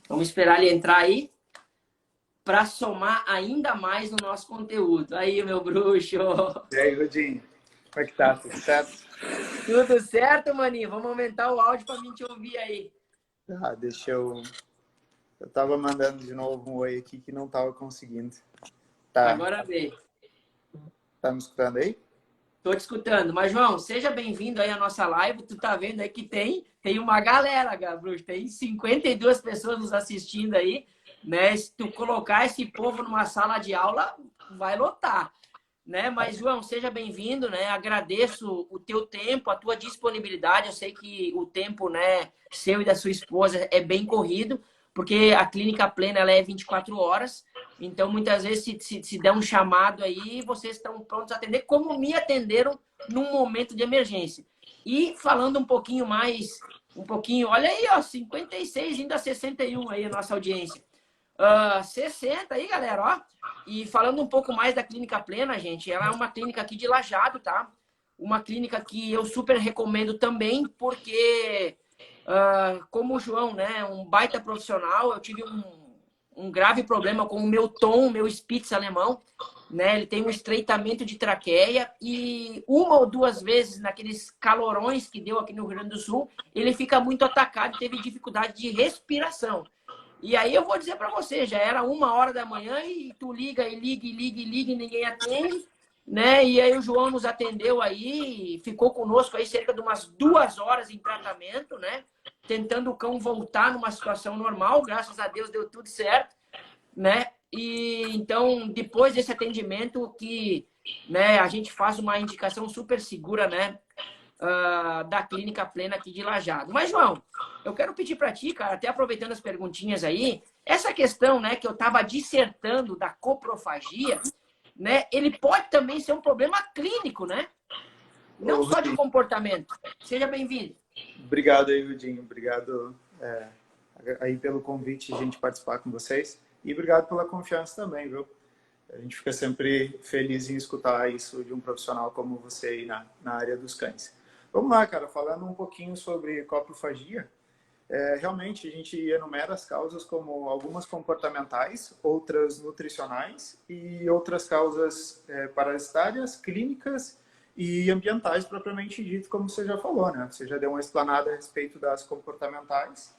Vamos esperar ele entrar aí para somar ainda mais no nosso conteúdo. Aí, meu bruxo! E aí, Rudinho? Como é que tá? Tudo certo? Tudo certo, maninho? Vamos aumentar o áudio para mim te ouvir aí. Tá, deixa eu... Eu tava mandando de novo um oi aqui que não tava conseguindo. Tá, Agora vem. tá me escutando aí? Tô te escutando. Mas, João, seja bem-vindo aí à nossa live. Tu tá vendo aí que tem uma galera, Bruxo. Tem 52 pessoas nos assistindo aí, né? Se tu colocar esse povo numa sala de aula, vai lotar, né? Mas, João, seja bem-vindo, né? Agradeço o teu tempo, a tua disponibilidade. Eu sei que o tempo, né, seu e da sua esposa é bem corrido, porque a clínica plena ela é 24 horas. Então, muitas vezes, se der um chamado aí, vocês estão prontos a atender, como me atenderam num momento de emergência. E falando um pouquinho mais, olha aí, ó, 56, indo a 61 aí a nossa audiência. 60 aí, galera, ó. E falando um pouco mais da Clínica Plena, gente, ela é uma clínica aqui de Lajeado, tá? Uma clínica que eu super recomendo também, porque, como o João, né, um baita profissional, eu tive um grave problema com o meu tom, meu Spitz alemão, né? Ele tem um estreitamento de traqueia e uma ou duas vezes naqueles calorões que deu aqui no Rio Grande do Sul, ele fica muito atacado e teve dificuldade de respiração. E aí eu vou dizer para você, já era 1h da manhã e tu liga e liga e liga e liga e ninguém atende, né? E aí o João nos atendeu aí, ficou conosco aí cerca de umas 2 horas em tratamento, né? Tentando o cão voltar numa situação normal, graças a Deus deu tudo certo, né? E então, depois desse atendimento que, né, a gente faz uma indicação super segura, né, da Clínica Plena aqui de Lajeado. Mas, João, eu quero pedir para ti, cara, até aproveitando as perguntinhas aí, essa questão, né, que eu estava dissertando da coprofagia, né, ele pode também ser um problema clínico, né? Não só de comportamento. Seja bem-vindo. Obrigado aí, Rudinho. Obrigado aí pelo convite, a gente participar com vocês. E obrigado pela confiança também, viu? A gente fica sempre feliz em escutar isso de um profissional como você aí na área dos cães. Vamos lá, cara, falando um pouquinho sobre coprofagia. Realmente, a gente enumera as causas como algumas comportamentais, outras nutricionais e outras causas parasitárias, clínicas e ambientais propriamente dito, como você já falou, né? Você já deu uma explanada a respeito das comportamentais,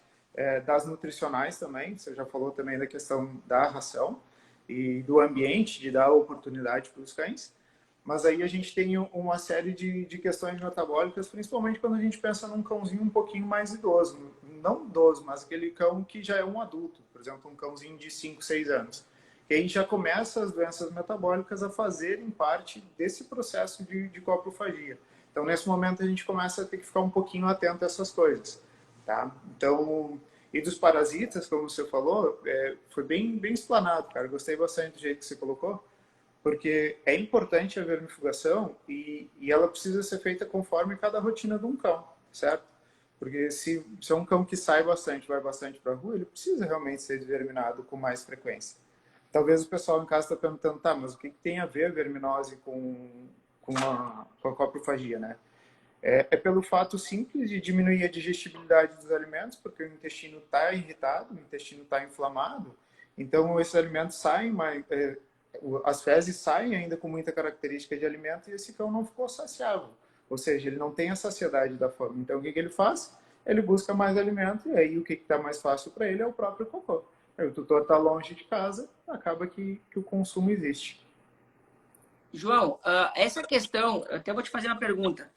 das nutricionais também, você já falou também da questão da ração e do ambiente, de dar oportunidade para os cães. Mas aí a gente tem uma série de questões metabólicas, principalmente quando a gente pensa num cãozinho um pouquinho mais idoso. Não idoso, mas aquele cão que já é um adulto. Por exemplo, um cãozinho de 5, 6 anos. E aí já começa as doenças metabólicas a fazerem parte desse processo de coprofagia. Então, nesse momento, a gente começa a ter que ficar um pouquinho atento a essas coisas. Tá? Então, e dos parasitas, como você falou, foi bem explanado, cara. Gostei bastante do jeito que você colocou. Porque é importante a vermifugação e ela precisa ser feita conforme cada rotina de um cão, certo? Porque se é um cão que sai bastante, vai bastante para a rua, ele precisa realmente ser desverminado com mais frequência. Talvez o pessoal em casa está perguntando, tá, mas o que tem a ver a verminose com a coprofagia, né? É pelo fato simples de diminuir a digestibilidade dos alimentos, porque o intestino está irritado, o intestino está inflamado, então esses alimentos saem mais... as fezes saem ainda com muita característica de alimento e esse cão não ficou saciável. Ou seja, ele não tem a saciedade da fome. Então, o que ele faz? Ele busca mais alimento e aí o que está mais fácil para ele é o próprio cocô. Aí, o tutor está longe de casa, acaba que o consumo existe. João, essa questão, eu até vou te fazer uma pergunta.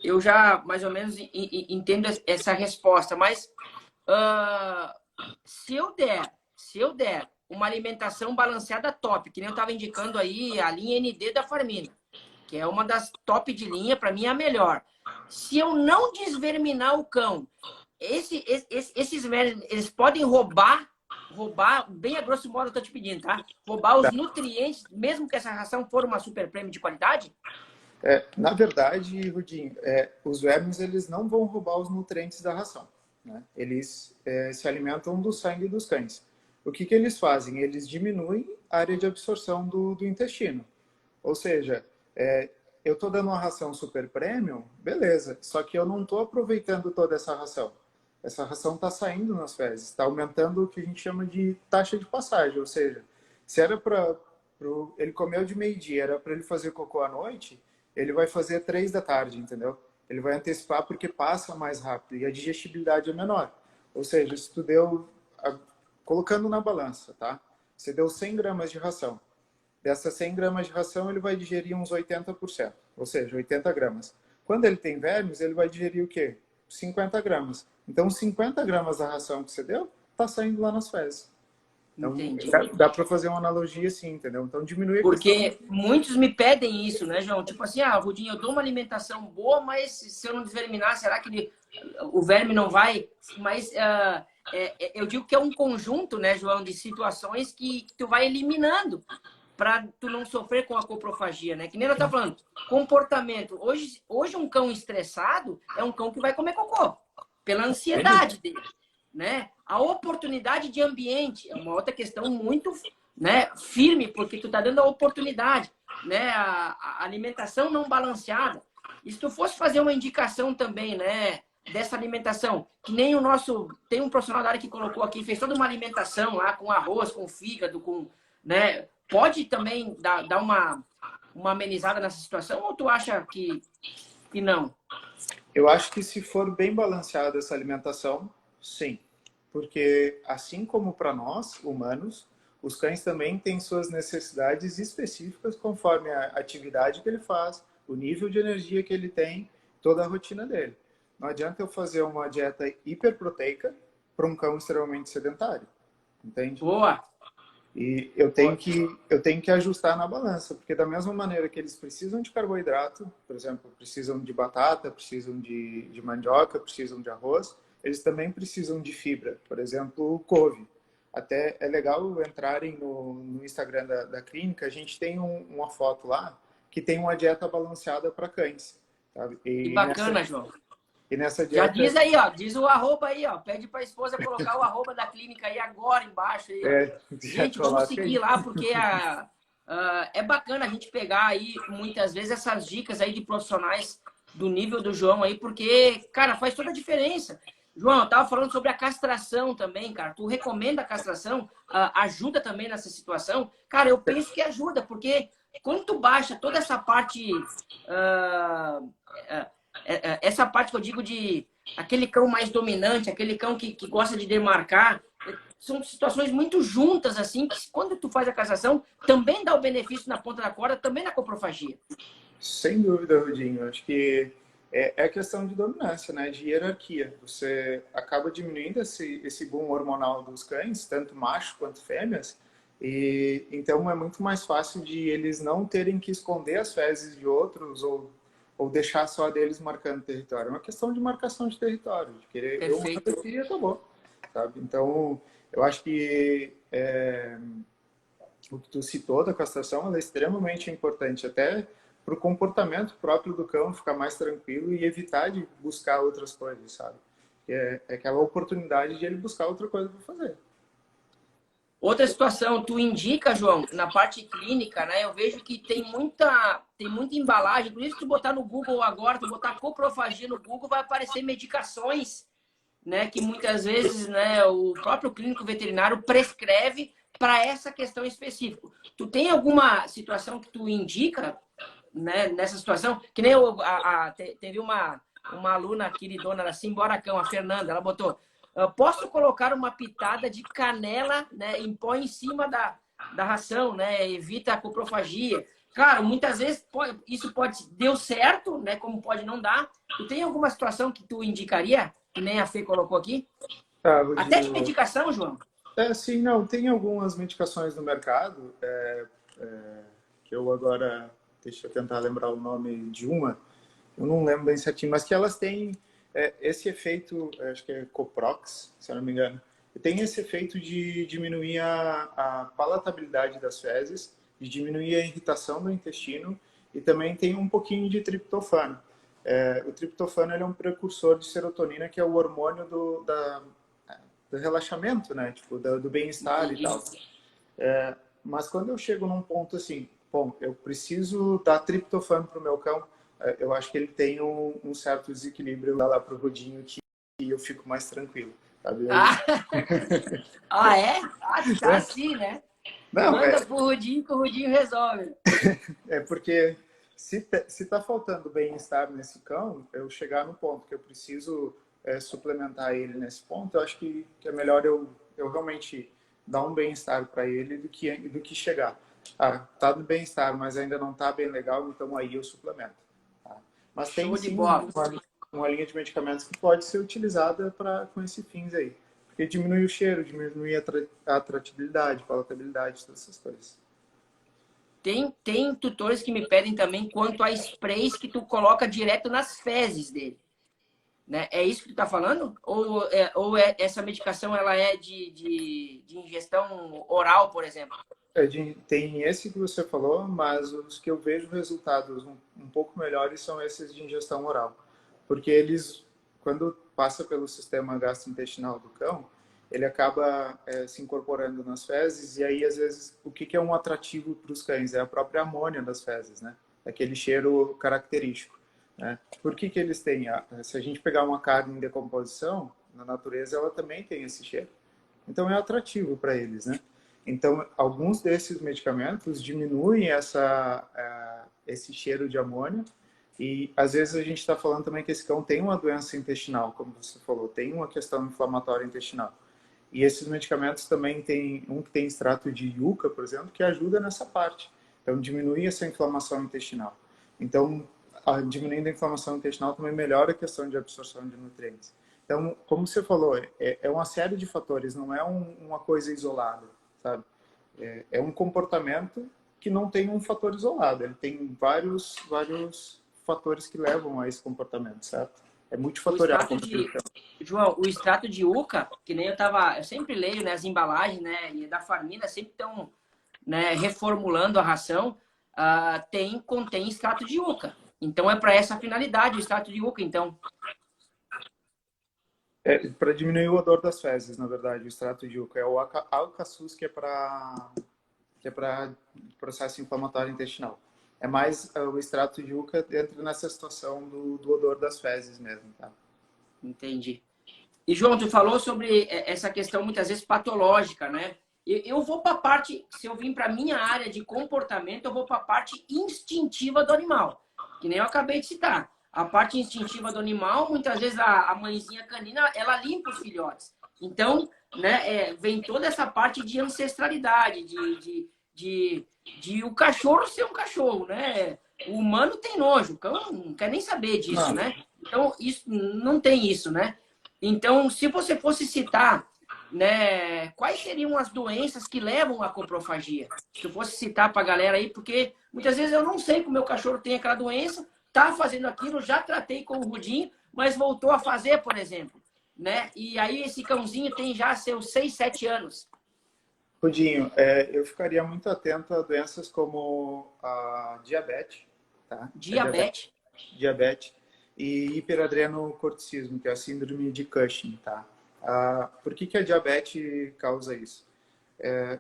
Eu já mais ou menos entendo essa resposta, mas se eu der uma alimentação balanceada top, que nem eu estava indicando aí a linha ND da Farmina, que é uma das top de linha, para mim é a melhor. Se eu não desverminar o cão, esses vermes, eles podem roubar, bem a grosso modo eu tô te pedindo, tá? Roubar os nutrientes, mesmo que essa ração for uma super prêmio de qualidade? Na verdade, Rudinho, os vermes eles não vão roubar os nutrientes da ração, né? Eles se alimentam do sangue dos cães. O que eles fazem? Eles diminuem a área de absorção do intestino. Ou seja, eu estou dando uma ração super premium, beleza, só que eu não estou aproveitando toda essa ração. Essa ração está saindo nas fezes, está aumentando o que a gente chama de taxa de passagem, ou seja, Se era para ele comeu de meio-dia, era para ele fazer cocô à noite, ele vai fazer 3 da tarde, entendeu? Ele vai antecipar porque passa mais rápido e a digestibilidade é menor. Ou seja, se tu deu, colocando na balança, tá? Você deu 100 gramas de ração. Dessas 100 gramas de ração, ele vai digerir uns 80%, ou seja, 80 gramas. Quando ele tem vermes, ele vai digerir o quê? 50 gramas. Então, 50 gramas da ração que você deu, tá saindo lá nas fezes. Então, Entendi. dá para fazer uma analogia assim, entendeu? Então, diminui a Porque questão... muitos me pedem isso, né, João? Tipo assim, Rudinho, eu dou uma alimentação boa, mas se eu não desverminar, será que o verme não vai? Mas eu digo que é um conjunto, né, João, de situações que tu vai eliminando para tu não sofrer com a coprofagia, né? Que nem eu tava falando, comportamento. Hoje um cão estressado é um cão que vai comer cocô, pela ansiedade dele, né? A oportunidade de ambiente é uma outra questão muito, né, firme, porque tu tá dando a oportunidade, né? A alimentação não balanceada. E se tu fosse fazer uma indicação também, né, dessa alimentação, que nem o nosso... Tem um profissional da área que colocou aqui, fez toda uma alimentação lá com arroz, com fígado, com... né? Pode também dar uma amenizada nessa situação ou tu acha que não? Eu acho que se for bem balanceada essa alimentação, sim. Porque assim como para nós, humanos, os cães também têm suas necessidades específicas conforme a atividade que ele faz, o nível de energia que ele tem, toda a rotina dele. Não adianta eu fazer uma dieta hiperproteica para um cão extremamente sedentário. Entende? Boa! E eu tenho que ajustar na balança, porque da mesma maneira que eles precisam de carboidrato, por exemplo, precisam de batata, precisam de mandioca, precisam de arroz, eles também precisam de fibra, por exemplo, couve. Até é legal entrarem no Instagram da clínica, a gente tem uma foto lá que tem uma dieta balanceada para cães. Sabe? Que bacana, João. E nessa Já dieta... diz aí, ó, diz o arroba aí, ó. Pede para a esposa colocar o arroba da clínica aí agora embaixo. Aí, gente, vamos seguir lá, porque é bacana a gente pegar aí, muitas vezes, essas dicas aí de profissionais do nível do João aí, porque, cara, faz toda a diferença. João, eu tava falando sobre a castração também, cara. Tu recomenda a castração? Ajuda também nessa situação? Cara, eu penso que ajuda, porque quando tu baixa toda essa parte... essa parte que eu digo de aquele cão mais dominante, aquele cão que gosta de demarcar, são situações muito juntas, assim, que quando tu faz a castração, também dá o benefício na ponta da corda, também na coprofagia. Sem dúvida, Rudinho. Acho que é questão de dominância, né? De hierarquia. Você acaba diminuindo esse boom hormonal dos cães, tanto macho quanto fêmeas, e então é muito mais fácil de eles não terem que esconder as fezes de outros ou deixar só a deles marcando território. É uma questão de marcação de território, de querer eu mando aqui e acabou. Sabe? Então, eu acho que o que tu citou da castração ela é extremamente importante, até para o comportamento próprio do cão ficar mais tranquilo e evitar de buscar outras coisas, sabe? É aquela oportunidade de ele buscar outra coisa para fazer. Outra situação, tu indica, João, na parte clínica, né? Eu vejo que tem muita embalagem. Por isso, se tu botar no Google agora, tu botar coprofagia no Google, vai aparecer medicações, né? Que muitas vezes, né, o próprio clínico veterinário prescreve para essa questão específica. Tu tem alguma situação que tu indica, né, nessa situação? Que nem teve uma aluna queridona da Simboracão, a Fernanda, ela botou... Posso colocar uma pitada de canela, né, em pó em cima da ração, né? Evita a coprofagia. Claro, muitas vezes isso deu certo, né? Como pode não dar. Tu tem alguma situação que tu indicaria? Que nem a Fê colocou aqui? Até de medicação, João? Sim, não. Tem algumas medicações no mercado que eu agora... Deixa eu tentar lembrar o nome de uma. Eu não lembro bem certinho, mas que elas têm... esse efeito, acho que é Coprox, se eu não me engano, tem esse efeito de diminuir a palatabilidade das fezes, de diminuir a irritação do intestino e também tem um pouquinho de triptofano. O triptofano ele é um precursor de serotonina, que é o hormônio do relaxamento, né? Tipo, do bem-estar e tal. Mas quando eu chego num ponto assim, bom, eu preciso dar triptofano para o meu cão, eu acho que ele tem um certo desequilíbrio lá pro Rudinho que eu fico mais tranquilo, sabe? É? Tá assim, né? Não, Manda pro Rudinho que o Rudinho resolve. é porque se tá faltando bem-estar nesse cão, eu chegar no ponto que eu preciso suplementar ele nesse ponto, eu acho que é melhor eu realmente dar um bem-estar para ele do que chegar. Ah, tá no bem-estar, mas ainda não tá bem legal, então aí eu suplemento. Tá? Mas tem Show de sim bola. uma linha de medicamentos que pode ser utilizada com esses fins aí. Porque diminui o cheiro, diminui a atratividade, palatabilidade, todas essas coisas. Tem tutores que me pedem também quanto a sprays que tu coloca direto nas fezes dele. Né? É isso que tu tá falando? Ou essa medicação ela é de ingestão oral, por exemplo? Tem esse que você falou, mas os que eu vejo resultados um pouco melhores são esses de ingestão oral. Porque eles, quando passa pelo sistema gastrointestinal do cão, ele acaba se incorporando nas fezes, e aí, às vezes, o que é um atrativo para os cães? É a própria amônia das fezes, né? Aquele cheiro característico. Né? Por que eles têm? Se a gente pegar uma carne em decomposição, na natureza ela também tem esse cheiro. Então é atrativo para eles, né? Então, alguns desses medicamentos diminuem esse cheiro de amônia e, às vezes, a gente está falando também que esse cão tem uma doença intestinal, como você falou, tem uma questão inflamatória intestinal. E esses medicamentos também tem um que tem extrato de yucca, por exemplo, que ajuda nessa parte. Então, diminui essa inflamação intestinal. Então, diminuindo a inflamação intestinal também melhora a questão de absorção de nutrientes. Então, como você falou, é uma série de fatores, não é uma coisa isolada, sabe? É um comportamento que não tem um fator isolado, ele tem vários fatores que levam a esse comportamento, certo? É O multifatorial. extrato de João, o extrato de yuca, que nem eu sempre leio, né, as embalagens, né, e da Farmina sempre estão, né, reformulando a ração, contém extrato de yuca. Então é para essa finalidade o extrato de yuca, então. Para diminuir o odor das fezes, na verdade, o extrato de yucca. É o alcaçuz que é para processo inflamatório intestinal. É mais o extrato de yucca entra nessa situação do odor das fezes mesmo, tá? Entendi. E, João, tu falou sobre essa questão muitas vezes patológica, né? Eu vou para a parte, se eu vim para minha área de comportamento, eu vou para a parte instintiva do animal, que nem eu acabei de citar. A parte instintiva do animal, muitas vezes a mãezinha canina, ela limpa os filhotes. Então, né, vem toda essa parte de ancestralidade, de o cachorro ser um cachorro, né? O humano tem nojo, o cão não quer nem saber disso, Não, né? Então, isso não tem isso, né? Então, se você fosse citar, né, quais seriam as doenças que levam à coprofagia? Se tu fosse citar para a galera aí, porque muitas vezes eu não sei que o meu cachorro tem aquela doença, tá fazendo aquilo, já tratei com o Rudinho, mas voltou a fazer, por exemplo, né? E aí esse cãozinho tem já seus 6, 7 anos. Rudinho, eu ficaria muito atento a doenças como a diabetes, tá? Diabetes. Diabetes e hiperadrenocorticismo, que é a síndrome de Cushing, tá? Por que a diabetes causa isso? É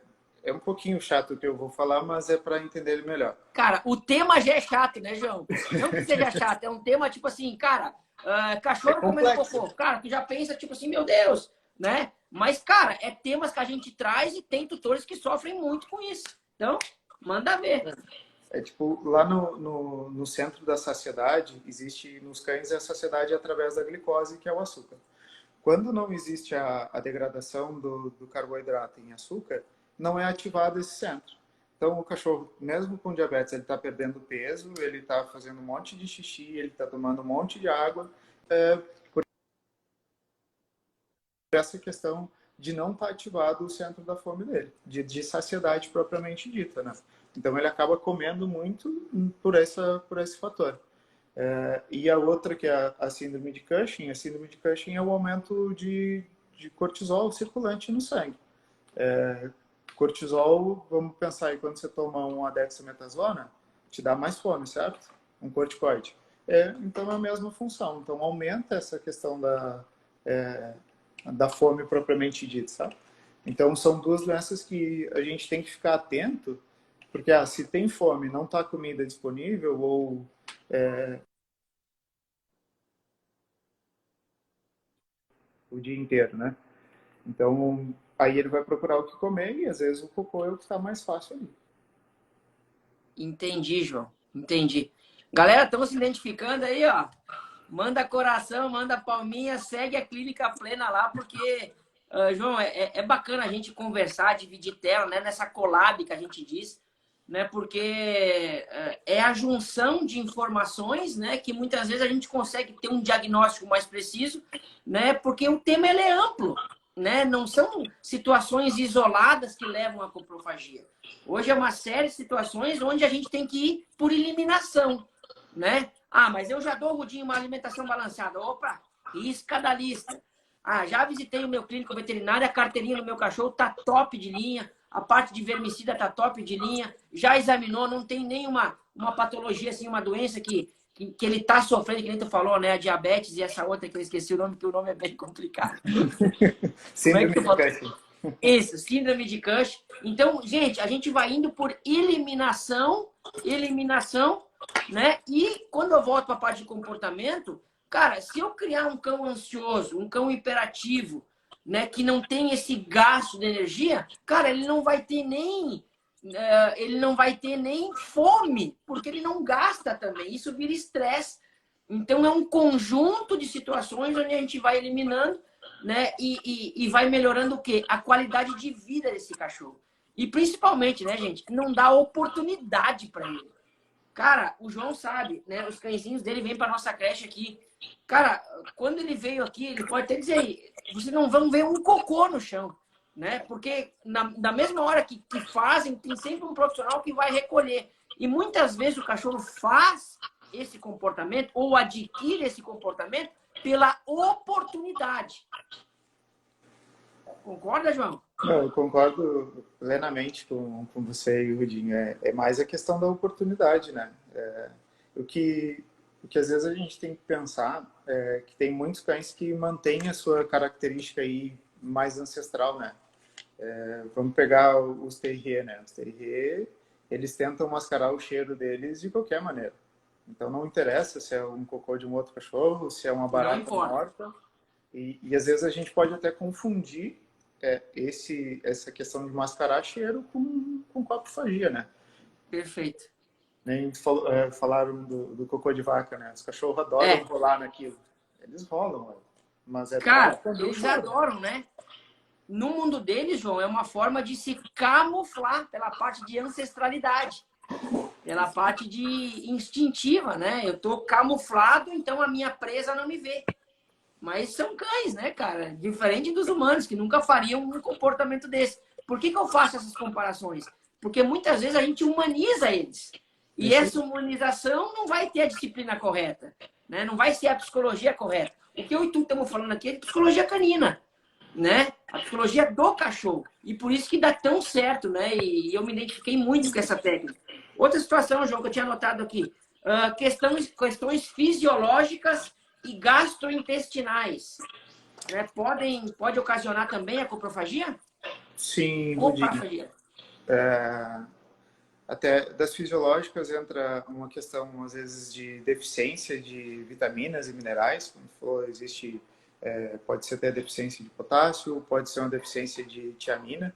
um pouquinho chato o que eu vou falar, mas é para entender ele melhor. Cara, o tema já é chato, né, João? Não que seja chato, é um tema tipo assim, cara, É cachorro comendo complexo. cocô. Cara, tu já pensa tipo assim, meu Deus, né? Mas, cara, é temas que a gente traz e tem tutores que sofrem muito com isso. Então, manda ver. É tipo, lá no centro da saciedade, existe nos cães a saciedade através da glicose, que é o açúcar. Quando não existe a degradação do carboidrato em açúcar, não é ativado esse centro. Então, o cachorro, mesmo com diabetes, ele está perdendo peso, ele está fazendo um monte de xixi, ele está tomando um monte de água, por essa questão de não estar ativado o centro da fome dele, de saciedade propriamente dita, né? Então, ele acaba comendo muito por esse fator. E a outra, que é a síndrome de Cushing, a síndrome de Cushing é o aumento de cortisol circulante no sangue. Cortisol, vamos pensar aí, quando você toma uma dexametasona, te dá mais fome, certo? Um corticoide. Então é a mesma função. Então aumenta essa questão da fome propriamente dita, sabe? Então são duas doenças que a gente tem que ficar atento, porque se tem fome, não está comida disponível ou o dia inteiro, né? Então aí ele vai procurar o que comer e às vezes o cocô é o que está mais fácil ali. Entendi, João. Entendi. Galera, estão se identificando aí, ó. Manda coração, manda palminha, segue a Clínica Plena lá, porque, João, é bacana a gente conversar, dividir tela, né? Nessa collab que a gente diz, né? Porque é a junção de informações, né? Que muitas vezes a gente consegue ter um diagnóstico mais preciso, né? Porque o tema ele é amplo, né? Não são situações isoladas que levam à coprofagia. Hoje é uma série de situações onde a gente tem que ir por eliminação, né? Ah, mas eu já dou, Rudinho, uma alimentação balanceada. Opa, risca da lista. Ah, já visitei o meu clínico veterinário, a carteirinha do meu cachorro tá top de linha, a parte de vermicida tá top de linha, já examinou, não tem nenhuma patologia, assim, uma doença que ele tá sofrendo, que nem tu falou, né? A diabetes e essa outra que eu esqueci o nome, porque o nome é bem complicado. Síndrome de Cushing. Isso, síndrome de Cushing. Então, gente, a gente vai indo por eliminação, né? E quando eu volto para a parte de comportamento, cara, se eu criar um cão ansioso, um cão hiperativo, né, que não tem esse gasto de energia, cara, ele não vai ter nem fome, porque ele não gasta também. Isso vira estresse. Então é um conjunto de situações onde a gente vai eliminando, né, e vai melhorando o quê? A qualidade de vida desse cachorro. E principalmente, né, gente, não dá oportunidade para ele. Cara, o João sabe, né? Os cãezinhos dele vêm para nossa creche aqui. Cara, quando ele veio aqui, ele pode até dizer aí, vocês não vão ver um cocô no chão, né? Porque na mesma hora que fazem, tem sempre um profissional que vai recolher. E muitas vezes o cachorro faz esse comportamento ou adquire esse comportamento pela oportunidade. Concorda, João? Não, eu concordo plenamente com você e o Rudinho. É mais a questão da oportunidade, né? O que às vezes a gente tem que pensar é que tem muitos cães que mantêm a sua característica aí mais ancestral, né? Vamos pegar os terrier, né? Os terrier, eles tentam mascarar o cheiro deles de qualquer maneira. Então não interessa se é um cocô de um outro cachorro, se é uma barata morta. E às vezes a gente pode até confundir essa questão de mascarar cheiro com coprofagia, né? Perfeito. Nem falaram do cocô de vaca, né? Os cachorros adoram rolar naquilo. Eles rolam, mas cara, eles adoram, né? No mundo deles, João, é uma forma de se camuflar pela parte de ancestralidade, pela parte de instintiva, né? Eu tô camuflado, então a minha presa não me vê. Mas são cães, né, cara? Diferente dos humanos, que nunca fariam um comportamento desse. Por que eu faço essas comparações? Porque muitas vezes a gente humaniza eles. E essa humanização não vai ter a disciplina correta, né? Não vai ser a psicologia correta. O que eu e tu estamos falando aqui é de psicologia canina, né? A psicologia do cachorro. E por isso que dá tão certo, né? E eu me identifiquei muito com essa técnica. Outra situação, João, que eu tinha anotado aqui. Questões fisiológicas e gastrointestinais, né? Pode ocasionar também a coprofagia? Sim, coprofagia. Até das fisiológicas entra uma questão, às vezes, de deficiência de vitaminas e minerais. Como falou, existe, pode ser até deficiência de potássio, pode ser uma deficiência de tiamina.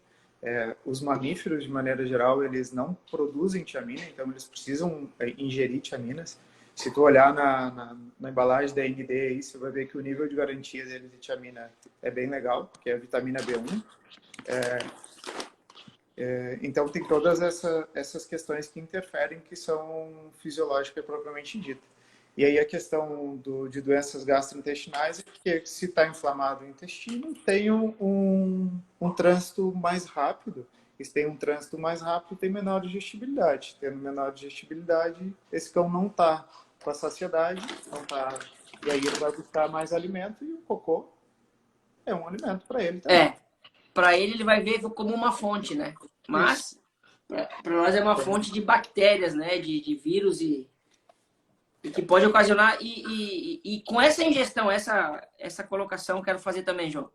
Os mamíferos, de maneira geral, eles não produzem tiamina, então eles precisam ingerir tiaminas. Se tu olhar na embalagem da ND aí, você vai ver que o nível de garantia deles de tiamina é bem legal, que é a vitamina B1. Então tem todas essas questões que interferem, que são fisiológicas propriamente dita. E aí a questão de doenças gastrointestinais é que se está inflamado o intestino, tem um trânsito mais rápido. E se tem um trânsito mais rápido, tem menor digestibilidade. Tendo menor digestibilidade, esse cão não está com a saciedade, não tá, e aí ele vai buscar mais alimento, e o cocô é um alimento para ele também. Para ele vai ver como uma fonte, né? Mas para nós é uma fonte de bactérias, né? De vírus e que pode ocasionar. E com essa ingestão, essa colocação eu quero fazer também, João.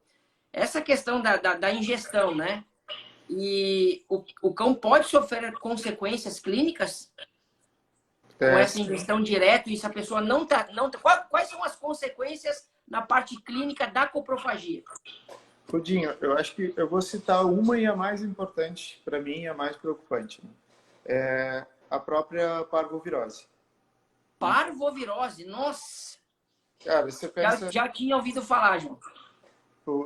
Essa questão da ingestão, né? E o cão pode sofrer consequências clínicas com essa ingestão direta, e se a pessoa não tá. Quais são as consequências na parte clínica da coprofagia? Rudinho, eu acho que eu vou citar uma e a mais importante para mim, a mais preocupante, né? É a própria parvovirose. Parvovirose, nossa! Cara, você pensa, Já tinha ouvido falar, João.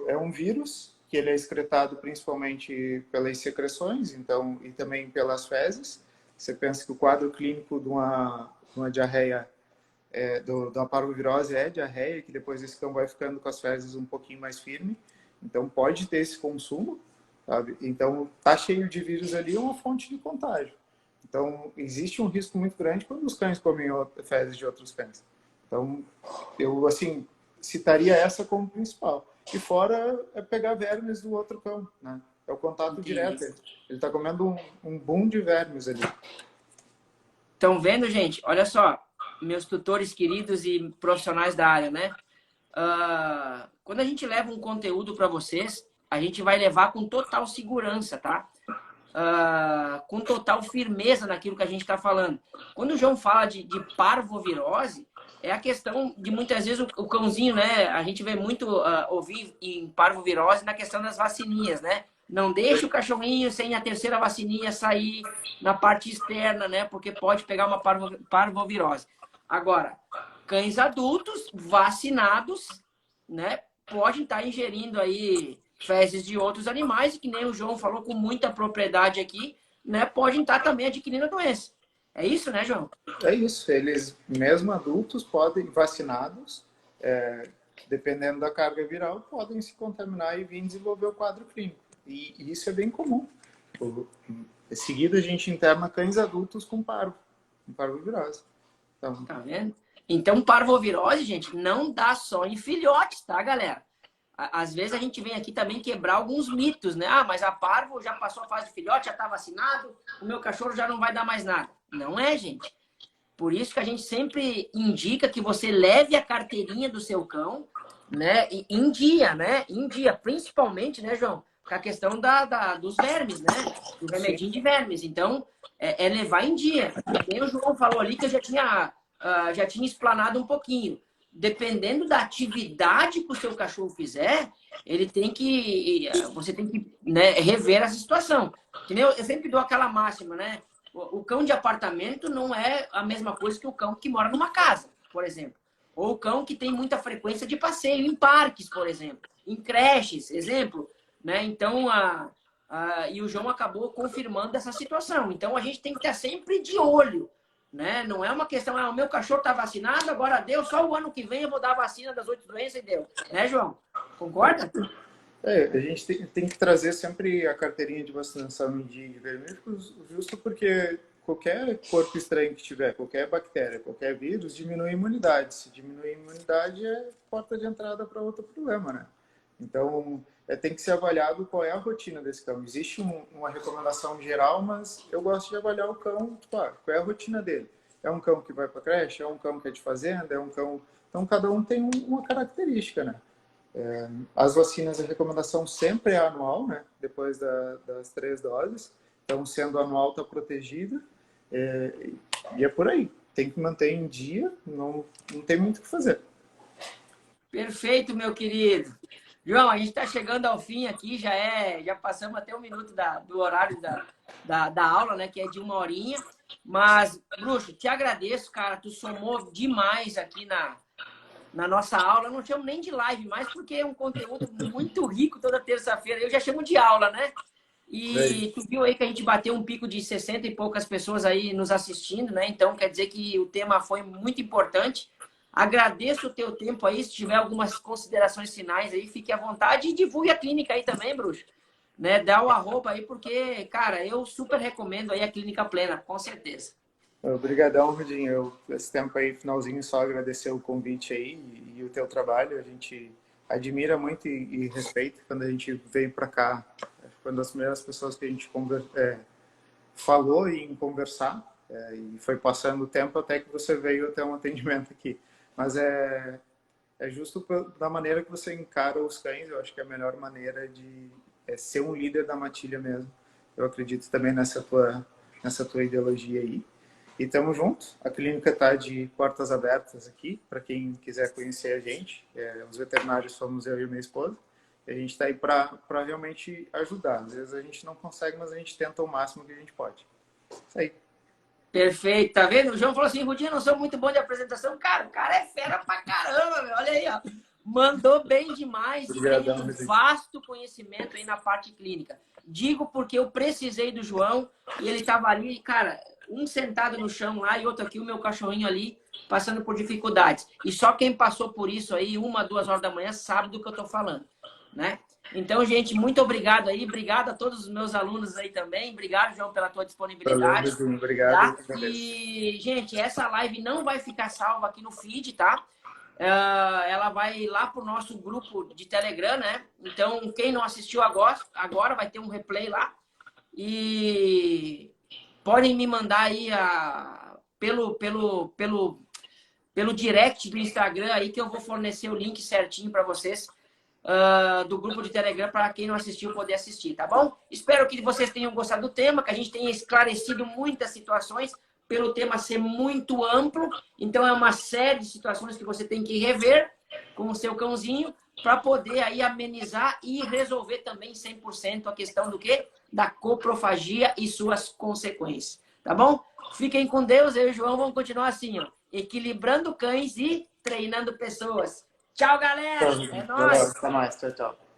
é um vírus que ele é excretado principalmente pelas secreções, então, e também pelas fezes. Você pensa que o quadro clínico de uma diarreia, de uma parvovirose é diarreia, que depois esse cão vai ficando com as fezes um pouquinho mais firme. Então, pode ter esse consumo, sabe? Então, tá cheio de vírus ali, é uma fonte de contágio. Então, existe um risco muito grande quando os cães comem fezes de outros cães. Então, eu, assim, citaria essa como principal. E fora é pegar vermes do outro cão, né? É o contato Entendi. direto. Ele está comendo um boom de vermes ali. Estão vendo, gente? Olha só, meus tutores queridos e profissionais da área, né? Quando a gente leva um conteúdo para vocês, a gente vai levar com total segurança, tá? Com total firmeza naquilo que a gente está falando. Quando o João fala de parvovirose, é a questão de muitas vezes o cãozinho, né? A gente vê muito ouvir em parvovirose na questão das vacininhas, né? Não deixe o cachorrinho sem a terceira vacininha sair na parte externa, né? Porque pode pegar uma parvovirose. Agora, cães adultos vacinados, né? Podem estar ingerindo aí fezes de outros animais e que nem o João falou com muita propriedade aqui, né? Podem estar também adquirindo a doença. É isso, né, João? É isso. Eles, mesmo adultos, podem, vacinados, dependendo da carga viral, podem se contaminar e vir desenvolver o quadro clínico. E isso é bem comum. Em seguida, a gente interna cães adultos com parvovirose. Então, tá vendo? Então, parvovirose, gente, não dá só em filhotes, tá, galera? Às vezes a gente vem aqui também quebrar alguns mitos, né? Ah, mas a parvo já passou a fase de filhote, já tá vacinado, o meu cachorro já não vai dar mais nada. Não é, gente. Por isso que a gente sempre indica que você leve a carteirinha do seu cão, né? Em dia, né? Em dia, principalmente, né, João? Com a questão dos vermes, né? Do remedinho de vermes. Então, é levar em dia. E o João falou ali que eu já tinha explanado um pouquinho. Dependendo da atividade que o seu cachorro fizer, você tem que, né, rever essa situação. Entendeu? Eu sempre dou aquela máxima, né? O cão de apartamento não é a mesma coisa que o cão que mora numa casa, por exemplo. Ou o cão que tem muita frequência de passeio em parques, por exemplo. Em creches, exemplo. Né? Então, e o João acabou confirmando essa situação. Então, a gente tem que estar sempre de olho. Né? Não é uma questão, o meu cachorro está vacinado, agora deu, só o ano que vem eu vou dar a vacina das 8 doenças e deu. Né, João? Concorda? a gente tem que trazer sempre a carteirinha de vacinação de vermífugos, justo porque qualquer corpo estranho que tiver, qualquer bactéria, qualquer vírus, diminui a imunidade. Se diminui a imunidade, é porta de entrada para outro problema, né? Então, tem que ser avaliado qual é a rotina desse cão. Existe uma recomendação geral, mas eu gosto de avaliar o cão, qual é a rotina dele. É um cão que vai para creche, é um cão que é de fazenda, é um cão... Então, cada um tem uma característica, né? As vacinas, a recomendação sempre é anual, né? Depois das 3 doses. Então, sendo anual, está protegida. E é por aí. Tem que manter em dia, não tem muito o que fazer. Perfeito, meu querido. João, a gente está chegando ao fim aqui, já passamos até 1 minuto do horário da aula, né? Que é de 1 horinha. Mas, Bruxo, te agradeço, cara. Tu somou demais aqui na nossa aula. Eu não chamo nem de live mais, porque é um conteúdo muito rico toda terça-feira. Eu já chamo de aula, né? E tu viu aí que a gente bateu um pico de 60 e poucas pessoas aí nos assistindo, né? Então, quer dizer que o tema foi muito importante. Agradeço o teu tempo aí. Se tiver algumas considerações finais aí, fique à vontade. E divulgue a clínica aí também, Bruxo. Né? Dá o arroba aí, porque, cara, eu super recomendo aí a Clínica Plena, com certeza. Obrigadão, Rudinho. Esse tempo aí, finalzinho, só agradecer o convite aí e o teu trabalho. A gente admira muito e respeita quando a gente veio para cá. Foi uma das primeiras pessoas que a gente falou em conversar. E foi passando o tempo até que você veio até um atendimento aqui. Mas é justo da maneira que você encara os cães. Eu acho que é a melhor maneira de ser um líder da matilha mesmo. Eu acredito também nessa tua ideologia aí. E estamos juntos. A clínica está de portas abertas aqui para quem quiser conhecer a gente. Os veterinários somos eu e minha esposa. A gente está aí para realmente ajudar. Às vezes a gente não consegue, mas a gente tenta o máximo que a gente pode. Isso aí. Perfeito, tá vendo? O João falou assim, Rudinho, não sou muito bom de apresentação. Cara, o cara é fera pra caramba, meu. Olha aí, ó. Mandou bem demais e tem um vasto conhecimento aí na parte clínica. Digo porque eu precisei do João e ele tava ali, cara, um sentado no chão lá e outro aqui, o meu cachorrinho ali, passando por dificuldades. E só quem passou por isso aí, 1, 2 horas da manhã, sabe do que eu tô falando, né? Então, gente, muito obrigado aí. Obrigado a todos os meus alunos aí também. Obrigado, João, pela tua disponibilidade. Valeu, obrigado. Tá? E, gente, essa live não vai ficar salva aqui no feed, tá? Ela vai lá pro nosso grupo de Telegram, né? Então, quem não assistiu agora vai ter um replay lá. E podem me mandar aí pelo direct do Instagram aí que eu vou fornecer o link certinho para vocês. Do grupo de Telegram para quem não assistiu poder assistir, tá bom? Espero que vocês tenham gostado do tema, que a gente tenha esclarecido muitas situações pelo tema ser muito amplo. Então é uma série de situações que você tem que rever com o seu cãozinho para poder aí amenizar e resolver também 100% a questão do quê? Da coprofagia e suas consequências, tá bom? Fiquem com Deus, eu e o João vamos continuar assim, ó, equilibrando cães e treinando pessoas. Tchau, galera. É nóis. Até mais. Tchau, tchau.